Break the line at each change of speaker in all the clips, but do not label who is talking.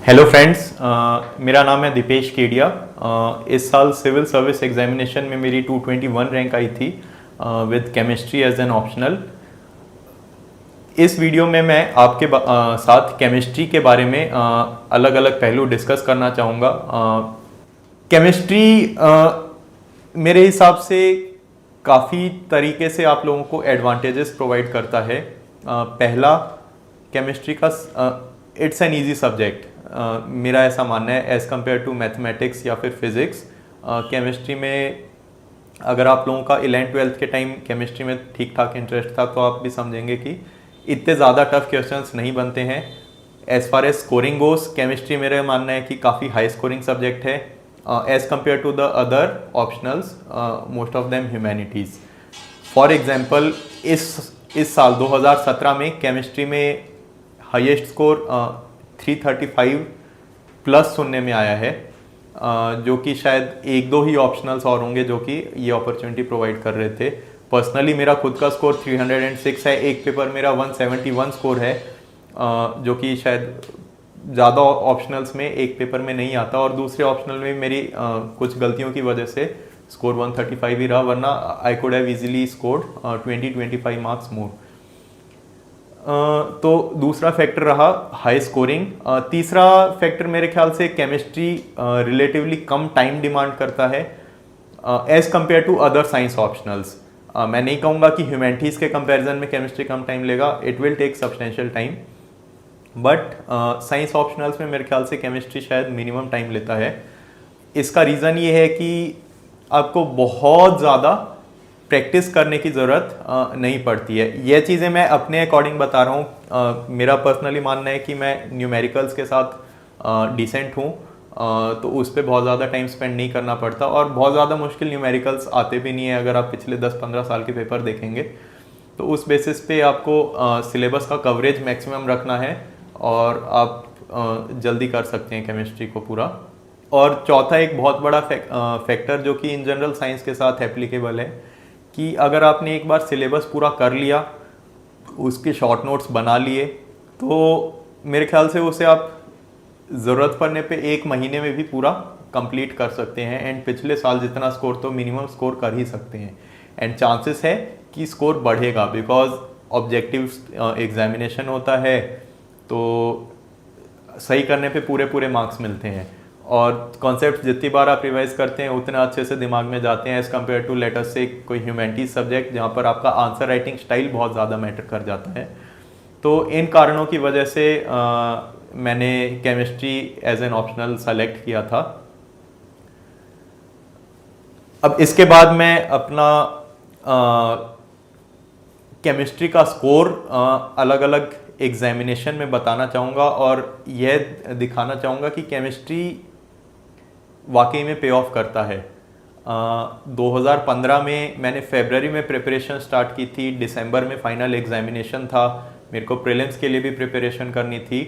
Hello friends, मेरा नाम है दीपेश केडिया। इस साल सिविल सर्विस एग्जामिनेशन में मेरी 221 रैंक आई थी with chemistry as an optional. इस वीडियो में मैं आपके साथ केमिस्ट्री के बारे में अलग अलग पहलू डिस्कस करना चाहूँगा। केमिस्ट्री मेरे हिसाब से काफ़ी तरीके से आप लोगों को एडवांटेजेस प्रोवाइड करता है। पहला, केमिस्ट्री का इट्स एन ईजी सब्जेक्ट, मेरा ऐसा मानना है एज़ कम्पेयर टू मैथमेटिक्स या फिर फिज़िक्स। केमिस्ट्री में अगर आप लोगों का 11th-12th के टाइम केमिस्ट्री में ठीक ठाक इंटरेस्ट था तो आप भी समझेंगे कि इतने ज़्यादा टफ क्वेश्चंस नहीं बनते हैं। As far as scoring goes, chemistry मेरा मानना है कि काफ़ी हाई स्कोरिंग सब्जेक्ट है as compare to the other optionals, most of them humanities. For example इस साल 2017 में केमिस्ट्री में हाईएस्ट स्कोर 335 प्लस सुनने में आया है, जो कि शायद एक दो ही ऑप्शनल्स और होंगे जो कि ये अपॉर्चुनिटी प्रोवाइड कर रहे थे। पर्सनली मेरा खुद का स्कोर 306 है, एक पेपर मेरा 171 स्कोर है, जो कि शायद ज़्यादा ऑप्शनल्स में एक पेपर में नहीं आता, और दूसरे ऑप्शनल में मेरी कुछ गलतियों की वजह से स्कोर 135 ही रहा, वरना I could have easily scored 20-25 marks more. तो दूसरा फैक्टर रहा हाई स्कोरिंग। तीसरा फैक्टर मेरे ख्याल से केमिस्ट्री रिलेटिवली कम टाइम डिमांड करता है as compare to other science optionals. मैं नहीं कहूँगा कि ह्यूमैनिटीज़ के कंपैरिजन में केमिस्ट्री कम टाइम लेगा, it will take substantial time, but science optionals में मेरे ख्याल से केमिस्ट्री शायद मिनिमम टाइम लेता है। इसका रीज़न ये है कि आपको बहुत ज़्यादा प्रैक्टिस करने की ज़रूरत नहीं पड़ती है। ये चीज़ें मैं अपने अकॉर्डिंग बता रहा हूँ। मेरा पर्सनली मानना है कि मैं न्यूमेरिकल्स के साथ डिसेंट हूँ, तो उस पर बहुत ज़्यादा टाइम स्पेंड नहीं करना पड़ता, और बहुत ज़्यादा मुश्किल न्यूमेरिकल्स आते भी नहीं है। अगर आप पिछले 10-15 साल के पेपर देखेंगे तो उस बेसिस पे आपको सिलेबस का कवरेज मैक्सिमम रखना है और आप जल्दी कर सकते हैं केमिस्ट्री को पूरा। और चौथा एक बहुत बड़ा फैक्टर जो कि इन जनरल साइंस के साथ एप्लीकेबल है कि अगर आपने एक बार सिलेबस पूरा कर लिया, उसके शॉर्ट नोट्स बना लिए, तो मेरे ख्याल से उसे आप ज़रूरत पड़ने पे एक महीने में भी पूरा कंप्लीट कर सकते हैं, एंड पिछले साल जितना स्कोर तो मिनिमम स्कोर कर ही सकते हैं, एंड चांसेस है कि स्कोर बढ़ेगा बिकॉज ऑब्जेक्टिव एग्जामिनेशन होता है, तो सही करने पे पूरे पूरे मार्क्स मिलते हैं, और कॉन्सेप्ट जितनी बार आप रिवाइज करते हैं उतना अच्छे से दिमाग में जाते हैं as compare to let us से कोई ह्यूमैनिटीज़ सब्जेक्ट जहाँ पर आपका आंसर राइटिंग स्टाइल बहुत ज़्यादा मैटर कर जाता है। तो इन कारणों की वजह से मैंने chemistry as an optional select किया था। अब इसके बाद मैं अपना केमिस्ट्री का स्कोर अलग अलग एग्जामिनेशन में बताना चाहूँगा, और यह दिखाना चाहूँगा कि केमिस्ट्री वाकई में पे ऑफ करता है। 2015 में मैंने फरवरी में प्रिपरेशन स्टार्ट की थी, दिसंबर में फाइनल एग्जामिनेशन था, मेरे को प्रीलिम्स के लिए भी प्रिपरेशन करनी थी,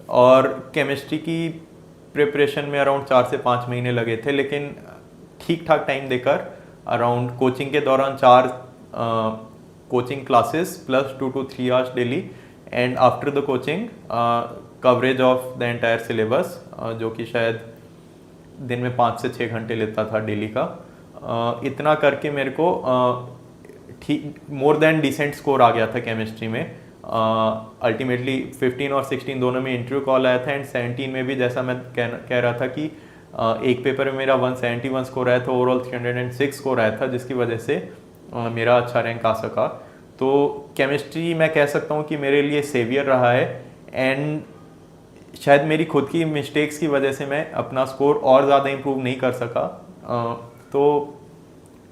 और केमिस्ट्री की प्रिपरेशन में अराउंड 4 से 5 महीने लगे थे, लेकिन ठीक ठाक टाइम देकर अराउंड कोचिंग के दौरान 4 coaching classes plus 2 to 3 hours daily, and after the coaching coverage of the entire syllabus, जो कि शायद दिन में 5 से 6 घंटे लेता था डेली का। इतना करके मेरे को ठीक मोर देन डिसेंट स्कोर आ गया था केमिस्ट्री में। अल्टीमेटली 15 और 16 दोनों में इंटरव्यू कॉल आया था, एंड 17 में भी जैसा मैं कह रहा था कि एक पेपर में मेरा 171 स्कोर आया था, ओवरऑल 306 स्कोर आया था, जिसकी वजह से मेरा अच्छा रैंक आ सका। तो केमिस्ट्री मैं कह सकता हूँ कि मेरे लिए सेवियर रहा है, एंड शायद मेरी खुद की मिस्टेक्स की वजह से मैं अपना स्कोर और ज़्यादा इम्प्रूव नहीं कर सका। तो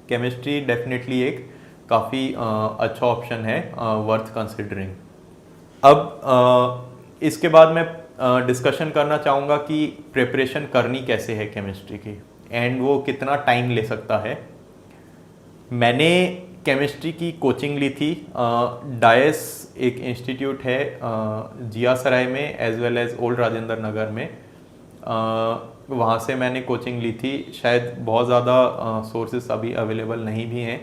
केमिस्ट्री डेफिनेटली एक काफ़ी अच्छा ऑप्शन है, वर्थ कंसिडरिंग। अब इसके बाद मैं डिस्कशन करना चाहूँगा कि प्रिपरेशन करनी कैसे है केमिस्ट्री की, एंड वो कितना टाइम ले सकता है। मैंने केमिस्ट्री की कोचिंग ली थी, डायस एक इंस्टीट्यूट है जिया सराय में as well as old Rajendra Nagar में, वहाँ से मैंने कोचिंग ली थी। शायद बहुत ज़्यादा सोर्सेस अभी अवेलेबल नहीं भी हैं।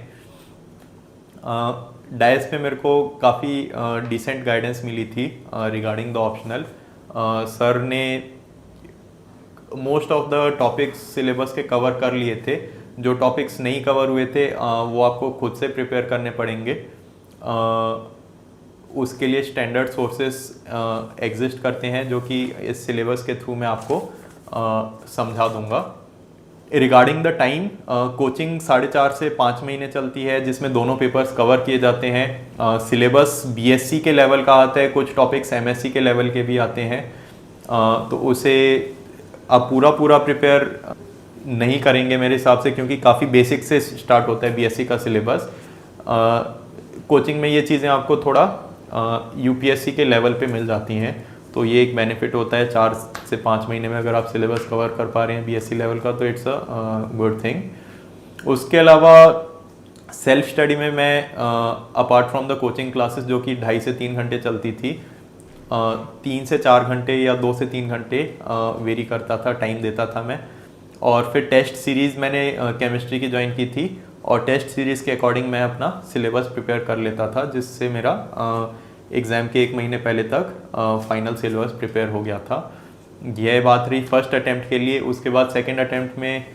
डायस पे मेरे को काफ़ी डिसेंट गाइडेंस मिली थी रिगार्डिंग द ऑप्शनल। सर ने most of the topics syllabus के कवर कर लिए थे। जो टॉपिक्स नहीं कवर हुए थे वो आपको खुद से प्रिपेयर करने पड़ेंगे। उसके लिए स्टैंडर्ड सोर्सेस एग्जिस्ट करते हैं जो कि इस सिलेबस के थ्रू मैं आपको समझा दूंगा। रिगार्डिंग द टाइम, कोचिंग 4.5 से 5 महीने चलती है जिसमें दोनों पेपर्स कवर किए जाते हैं। सिलेबस बीएससी के लेवल का आता है, कुछ टॉपिक्स एमएससी के लेवल के भी आते हैं। तो उसे आप पूरा प्रिपेयर नहीं करेंगे मेरे हिसाब से, क्योंकि काफ़ी बेसिक से स्टार्ट होता है बीएससी का सिलेबस। कोचिंग में ये चीज़ें आपको थोड़ा यूपीएससी के लेवल पे मिल जाती हैं, तो ये एक बेनिफिट होता है। 4 से 5 महीने में अगर आप सिलेबस कवर कर पा रहे हैं बीएससी लेवल का तो इट्स अ गुड थिंग। उसके अलावा सेल्फ स्टडी में मैं apart from the coaching classes जो कि 2.5 से 3 घंटे चलती थी, 3 से 4 घंटे या 2 से 3 घंटे वेरी करता था, टाइम देता था मैं। और फिर टेस्ट सीरीज़ मैंने केमिस्ट्री की ज्वाइन की थी और टेस्ट सीरीज़ के अकॉर्डिंग मैं अपना सिलेबस प्रिपेयर कर लेता था, जिससे मेरा एग्ज़ाम के 1 महीने पहले तक फाइनल सिलेबस प्रिपेयर हो गया था। यह बात रही फर्स्ट अटैम्प्ट के लिए। उसके बाद सेकंड अटैम्प्ट में,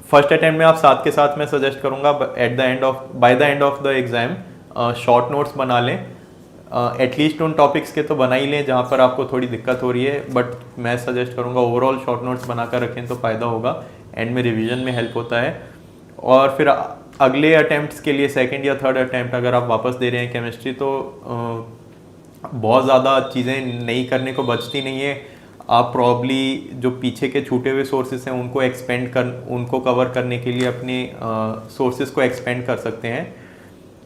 फर्स्ट अटैम्प्ट में आप साथ के साथ मैं सजेस्ट करूँगा by the end of the exam short notes बना लें। एटलीस्ट उन टॉपिक्स के तो बना ही लें जहाँ पर आपको थोड़ी दिक्कत हो रही है, बट मैं सजेस्ट करूँगा ओवरऑल शॉर्ट नोट्स बना कर रखें तो फ़ायदा होगा, एंड में रिवीजन में हेल्प होता है। और फिर अगले अटैम्प्ट्स के लिए सेकंड या थर्ड अटैम्प्ट अगर आप वापस दे रहे हैं केमिस्ट्री तो बहुत ज़्यादा चीज़ें नहीं करने को बचती नहीं है। आप प्रॉब्ली जो पीछे के छूटे हुए सोर्सेस हैं उनको कवर करने के लिए अपने सोर्सेस को एक्सपेंड कर सकते हैं।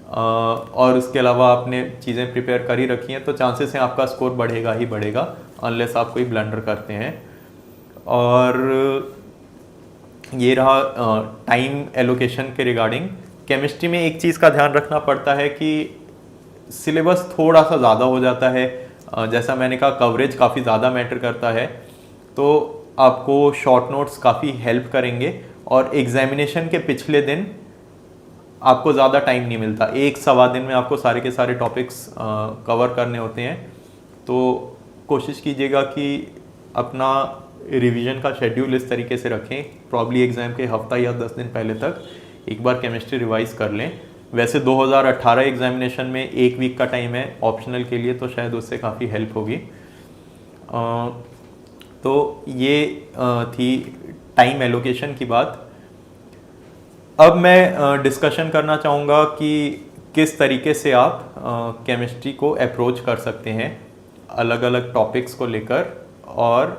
और उसके अलावा आपने चीज़ें प्रिपेयर कर ही रखी हैं तो चांसेस हैं आपका स्कोर बढ़ेगा ही बढ़ेगा, अनलेस आप कोई ब्लंडर करते हैं। और ये रहा टाइम एलोकेशन के रिगार्डिंग। केमिस्ट्री में एक चीज़ का ध्यान रखना पड़ता है कि सिलेबस थोड़ा सा ज़्यादा हो जाता है। जैसा मैंने कहा, कवरेज काफ़ी ज़्यादा मैटर करता है, तो आपको शॉर्ट नोट्स काफ़ी हेल्प करेंगे। और एग्जामिनेशन के पिछले दिन आपको ज़्यादा टाइम नहीं मिलता, 1-1.25 दिन में आपको सारे के सारे टॉपिक्स कवर करने होते हैं। तो कोशिश कीजिएगा कि अपना रिवीजन का शेड्यूल इस तरीके से रखें, प्रॉब्ली एग्ज़ाम के हफ्ता या 10 दिन पहले तक एक बार केमिस्ट्री रिवाइज कर लें। वैसे 2018 एग्जामिनेशन में 1 वीक का टाइम है ऑप्शनल के लिए, तो शायद उससे काफ़ी हेल्प होगी। तो ये थी टाइम एलोकेशन की बात। अब मैं डिस्कशन करना चाहूँगा कि किस तरीके से आप केमिस्ट्री को अप्रोच कर सकते हैं अलग अलग टॉपिक्स को लेकर। और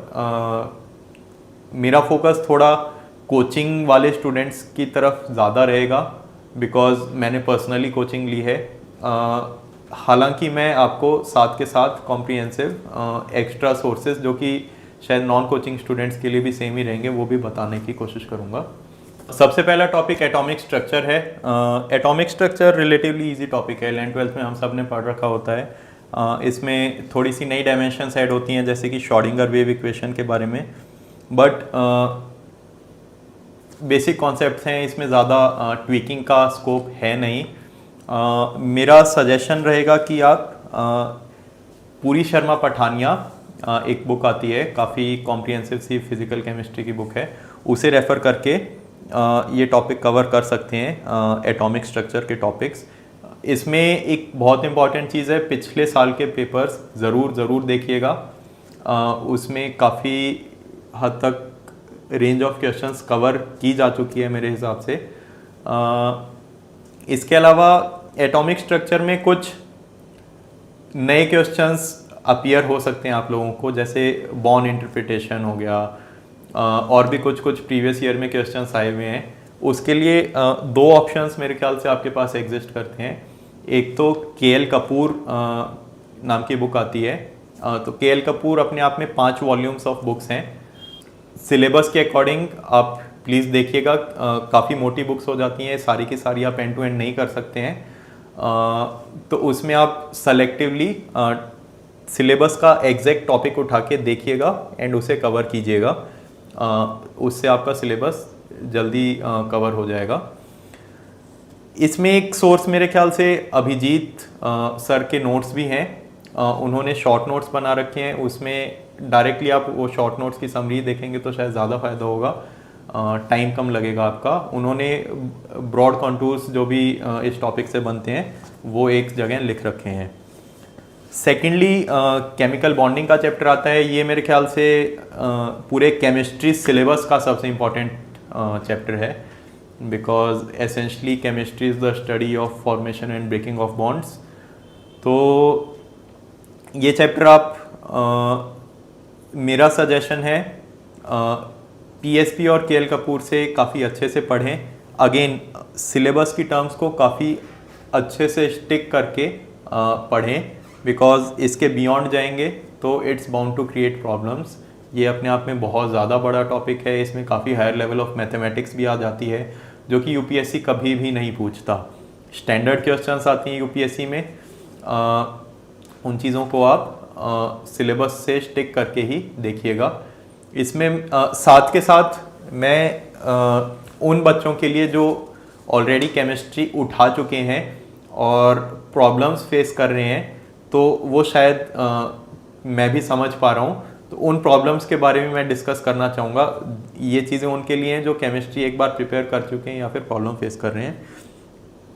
मेरा फोकस थोड़ा कोचिंग वाले स्टूडेंट्स की तरफ ज़्यादा रहेगा, बिकॉज़ मैंने पर्सनली कोचिंग ली है। हालांकि मैं आपको साथ के साथ कॉम्प्रिहेंसिव एक्स्ट्रा सोर्सेज जो कि शायद नॉन कोचिंग स्टूडेंट्स के लिए भी सेम ही रहेंगे वो भी बताने की कोशिश करूँगा। सबसे पहला टॉपिक एटॉमिक स्ट्रक्चर है। Atomic structure relatively easy topic है, 11th-12th में हम सब ने पढ़ रखा होता है। इसमें थोड़ी सी नई डायमेंशंस ऐड होती हैं, जैसे कि श्रोडिंगर वेव इक्वेशन के बारे में, बट बेसिक कॉन्सेप्ट्स हैं, इसमें ज़्यादा ट्वीकिंग का स्कोप है नहीं। मेरा सजेशन रहेगा कि आप पूरी शर्मा पठानिया एक बुक आती है, काफ़ी कॉम्प्रिहेंसिव सी फिजिकल केमिस्ट्री की बुक है, उसे रेफ़र करके ये टॉपिक कवर कर सकते हैं, एटॉमिक स्ट्रक्चर के टॉपिक्स। इसमें एक बहुत इंपॉर्टेंट चीज़ है, पिछले साल के पेपर्स ज़रूर देखिएगा, उसमें काफ़ी हद तक रेंज ऑफ क्वेश्चंस कवर की जा चुकी है मेरे हिसाब से। इसके अलावा एटॉमिक स्ट्रक्चर में कुछ नए क्वेश्चंस अपीयर हो सकते हैं आप लोगों को, जैसे बॉर्न इंटरप्रिटेशन हो गया, और भी कुछ प्रीवियस ईयर में क्वेश्चंस आए हुए हैं। उसके लिए 2 ऑप्शंस मेरे ख्याल से आपके पास एग्जिस्ट करते हैं। एक तो के.एल. कपूर नाम की बुक आती है, तो के.एल. कपूर अपने आप में 5 वॉल्यूम्स ऑफ बुक्स हैं। सिलेबस के अकॉर्डिंग आप प्लीज़ देखिएगा, काफ़ी मोटी बुक्स हो जाती हैं, सारी की सारी आप एंड टू एंड नहीं कर सकते हैं। तो उसमें आप सेलेक्टिवली सिलेबस का एग्जैक्ट टॉपिक उठा के देखिएगा एंड उसे कवर कीजिएगा, उससे आपका सिलेबस जल्दी कवर हो जाएगा। इसमें एक सोर्स मेरे ख्याल से अभिजीत सर के नोट्स भी हैं, उन्होंने शॉर्ट नोट्स बना रखे हैं, उसमें डायरेक्टली आप वो शॉर्ट नोट्स की समरी देखेंगे तो शायद ज़्यादा फ़ायदा होगा, टाइम कम लगेगा आपका। उन्होंने ब्रॉड कॉन्टूर्स जो भी इस टॉपिक से बनते हैं वो एक जगह लिख रखे हैं। सेकेंडली केमिकल बॉन्डिंग का चैप्टर आता है। ये मेरे ख्याल से पूरे केमिस्ट्री सिलेबस का सबसे इम्पॉर्टेंट चैप्टर है, because essentially chemistry is the study of formation and breaking of bonds. तो ये चैप्टर आप मेरा सजेशन है पीएसपी और केएल कपूर से काफ़ी अच्छे से पढ़ें। अगेन सिलेबस की टर्म्स को काफ़ी अच्छे से स्टिक करके पढ़ें, बिकॉज इसके बियॉन्ड जाएंगे तो it's bound to create problems. ये अपने आप में बहुत ज़्यादा बड़ा टॉपिक है, इसमें काफ़ी हायर लेवल ऑफ मैथमेटिक्स भी आ जाती है जो कि यूपीएससी कभी भी नहीं पूछता। स्टैंडर्ड क्वेश्चंस आती हैं यूपीएससी में, उन चीज़ों को आप सिलेबस से स्टिक करके ही देखिएगा। इसमें साथ के साथ मैं उन बच्चों के लिए जो ऑलरेडी केमिस्ट्री उठा चुके हैं और प्रॉब्लम्स फेस कर रहे हैं, तो वो शायद मैं भी समझ पा रहा हूँ, तो उन प्रॉब्लम्स के बारे में मैं डिस्कस करना चाहूँगा। ये चीज़ें उनके लिए हैं जो केमिस्ट्री एक बार प्रिपेयर कर चुके हैं या फिर प्रॉब्लम फेस कर रहे हैं।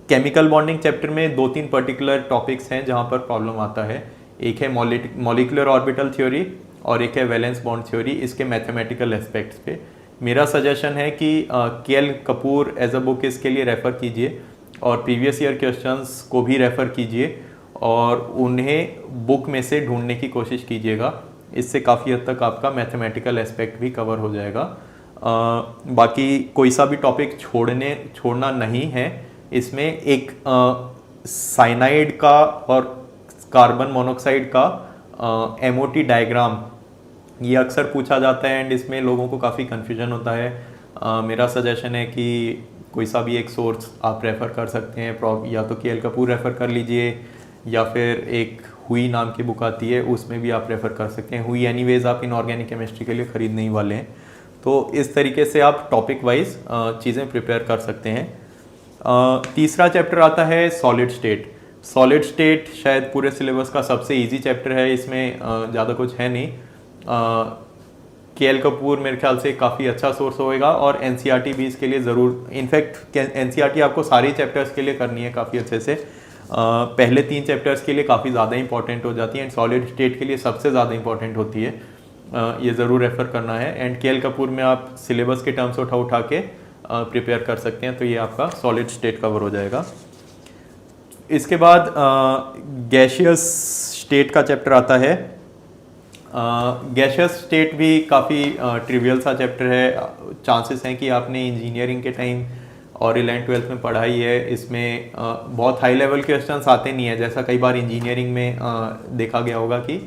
केमिकल बॉन्डिंग चैप्टर में 2-3 पर्टिकुलर टॉपिक्स हैं जहाँ पर प्रॉब्लम आता है। एक है मॉलिक्यूलर ऑर्बिटल थ्योरी और एक है वैलेंस बॉन्ड थ्योरी, इसके मैथमेटिकल एस्पेक्ट्स पे। मेरा सजेशन है कि KL Kapoor as a book इसके लिए रेफ़र कीजिए और प्रीवियस ईयर क्वेश्चंस को भी रेफ़र कीजिए और उन्हें बुक में से ढूंढने की कोशिश कीजिएगा। इससे काफ़ी हद तक आपका मैथमेटिकल एस्पेक्ट भी कवर हो जाएगा। बाकी कोई सा भी टॉपिक छोड़ना नहीं है। इसमें एक साइनाइड का और कार्बन मोनोक्साइड का एमओटी डायग्राम ये अक्सर पूछा जाता है एंड इसमें लोगों को काफ़ी कन्फ्यूजन होता है। मेरा सजेशन है कि कोई सा भी एक सोर्स आप रेफ़र कर सकते हैं, या तो केएल कपूर रेफ़र कर लीजिए या फिर एक हुई नाम की बुक आती है उसमें भी आप रेफ़र कर सकते हैं। हुई एनीवेज आप इनऑर्गेनिक केमिस्ट्री के लिए ख़रीदने ही वाले हैं, तो इस तरीके से आप टॉपिक वाइज चीज़ें प्रिपेयर कर सकते हैं। तीसरा चैप्टर आता है सॉलिड स्टेट। सॉलिड स्टेट शायद पूरे सिलेबस का सबसे इजी चैप्टर है, इसमें ज़्यादा कुछ है नहीं। केएल कपूर मेरे ख्याल से काफ़ी अच्छा सोर्स होएगा और एनसीईआरटी भी इसके लिए ज़रूर, इनफैक्ट एनसीईआरटी आपको सारे चैप्टर्स के लिए करनी है काफ़ी अच्छे से। पहले 3 चैप्टर्स के लिए काफ़ी ज़्यादा इंपॉर्टेंट हो जाती है एंड सॉलिड स्टेट के लिए सबसे ज़्यादा इंपॉर्टेंट होती है। ये ज़रूर रेफ़र करना है एंड केएल कपूर में आप सिलेबस के टर्म्स उठा के प्रिपेयर कर सकते हैं, तो ये आपका सॉलिड स्टेट कवर हो जाएगा। इसके बाद गैशियस स्टेट का चैप्टर आता है। गैशियस स्टेट भी काफ़ी ट्रिवियल सा चैप्टर है। चांसेस हैं कि आपने इंजीनियरिंग के टाइम और 11th-12th में पढ़ाई है। इसमें बहुत हाई लेवल क्वेश्चंस आते नहीं है, जैसा कई बार इंजीनियरिंग में देखा गया होगा कि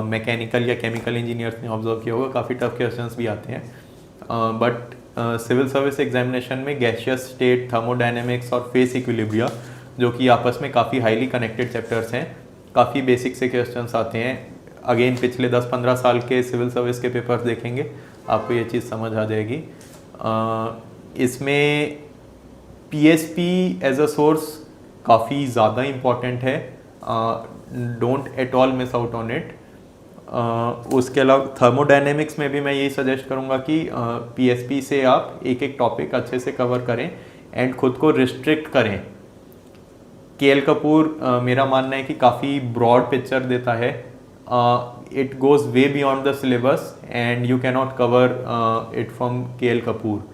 मैकेनिकल या केमिकल इंजीनियर्स ने ऑब्जर्व किया होगा, काफ़ी टफ क्वेश्चंस भी आते हैं। बट सिविल सर्विस एग्जामिनेशन में गैशियस स्टेट, थर्मोडायनेमिक्स और फेस इक्विलिब्रिया, जो कि आपस में काफ़ी हाईली कनेक्टेड चैप्टर्स हैं, काफ़ी बेसिक से क्वेश्चंस आते हैं। अगेन पिछले 10-15 साल के सिविल सर्विस के पेपर्स देखेंगे आपको ये चीज़ समझ आ जाएगी। इसमें पीएसपी एज अ सोर्स काफ़ी ज़्यादा इम्पॉर्टेंट है, don't at all miss out on it. उसके अलावा थर्मोडायनेमिक्स में भी मैं यही सजेस्ट करूँगा कि पीएसपी से आप एक एक टॉपिक अच्छे से कवर करें एंड खुद को रिस्ट्रिक्ट करें। केएल कपूर मेरा मानना है कि काफ़ी ब्रॉड पिक्चर देता है। It goes way beyond the syllabus and you cannot cover it from KL Kapoor.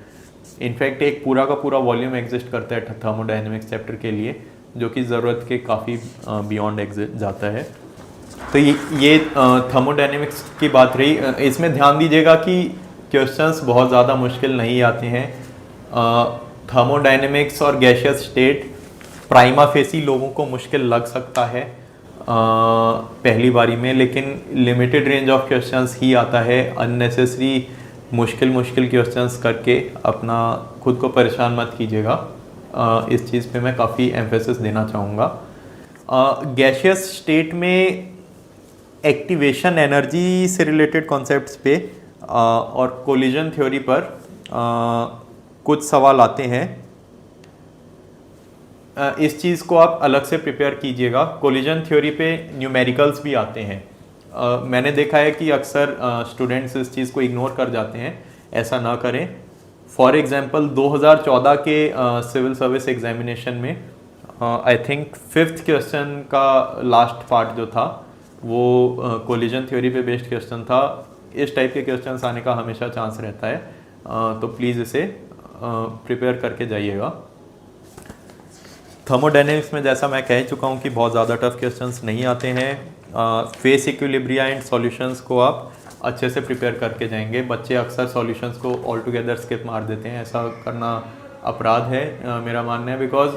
In fact एक पूरा का पूरा वॉल्यूम एग्जिस्ट करता है थर्मोडायनेमिक्स चैप्टर के लिए, जो कि ज़रूरत के काफ़ी बियॉन्ड एग्जिस्ट जाता है। तो ये थर्मोडायनेमिक्स की बात रही। इसमें ध्यान दीजिएगा कि क्वेश्चंस बहुत ज़्यादा मुश्किल नहीं आते हैं। थर्मोडायनेमिक्स और गैशियस स्टेट प्राइमा फेसी लोगों को मुश्किल लग सकता है पहली बारी में, लेकिन लिमिटेड रेंज ऑफ क्वेश्चंस ही आता है। अननेसेसरी मुश्किल क्वेश्चंस करके अपना खुद को परेशान मत कीजिएगा। इस चीज़ पे मैं काफ़ी एम्फेसिस देना चाहूँगा। गैशियस स्टेट में एक्टिवेशन एनर्जी से रिलेटेड कॉन्सेप्ट्स पे और कोलिजन थ्योरी पर कुछ सवाल आते हैं। इस चीज़ को आप अलग से प्रिपेयर कीजिएगा। कोलिजन थ्योरी पे न्यूमेरिकल्स भी आते हैं मैंने देखा है कि अक्सर स्टूडेंट्स इस चीज़ को इग्नोर कर जाते हैं, ऐसा ना करें। फॉर एग्जांपल 2014 के सिविल सर्विस एग्जामिनेशन में आई थिंक 5th क्वेश्चन का लास्ट पार्ट जो था वो कोलिजन थ्योरी पे बेस्ड क्वेश्चन था। इस टाइप के क्वेश्चंस आने का हमेशा चांस रहता है, तो प्लीज़ इसे प्रिपेयर करके जाइएगा। थर्मोडायनेमिक्स में जैसा मैं कह चुका हूँ कि बहुत ज़्यादा टफ क्वेश्चंस नहीं आते हैं। फेस इक्विलिब्रिया एंड सॉल्यूशंस को आप अच्छे से प्रिपेयर करके जाएंगे। बच्चे अक्सर सॉल्यूशंस को ऑल टुगेदर स्किप मार देते हैं, ऐसा करना अपराध है मेरा मानना है। बिकॉज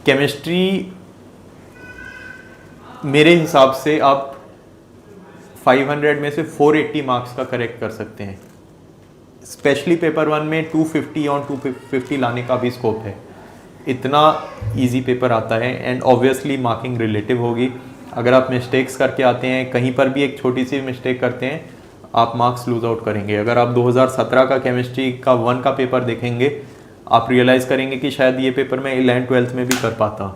केमिस्ट्री मेरे हिसाब से आप 500 में से 480 मार्क्स का करेक्ट कर सकते हैं। स्पेशली पेपर 1 में 250 और 250 लाने का भी स्कोप है। इतना इजी पेपर आता है एंड ऑब्वियसली मार्किंग रिलेटिव होगी। अगर आप मिस्टेक्स करके आते हैं, कहीं पर भी एक छोटी सी मिस्टेक करते हैं, आप मार्क्स लूज आउट करेंगे। अगर आप 2017 का केमिस्ट्री का 1 का पेपर देखेंगे, आप रियलाइज़ करेंगे कि शायद ये पेपर मैं 11th-12th में भी कर पाता,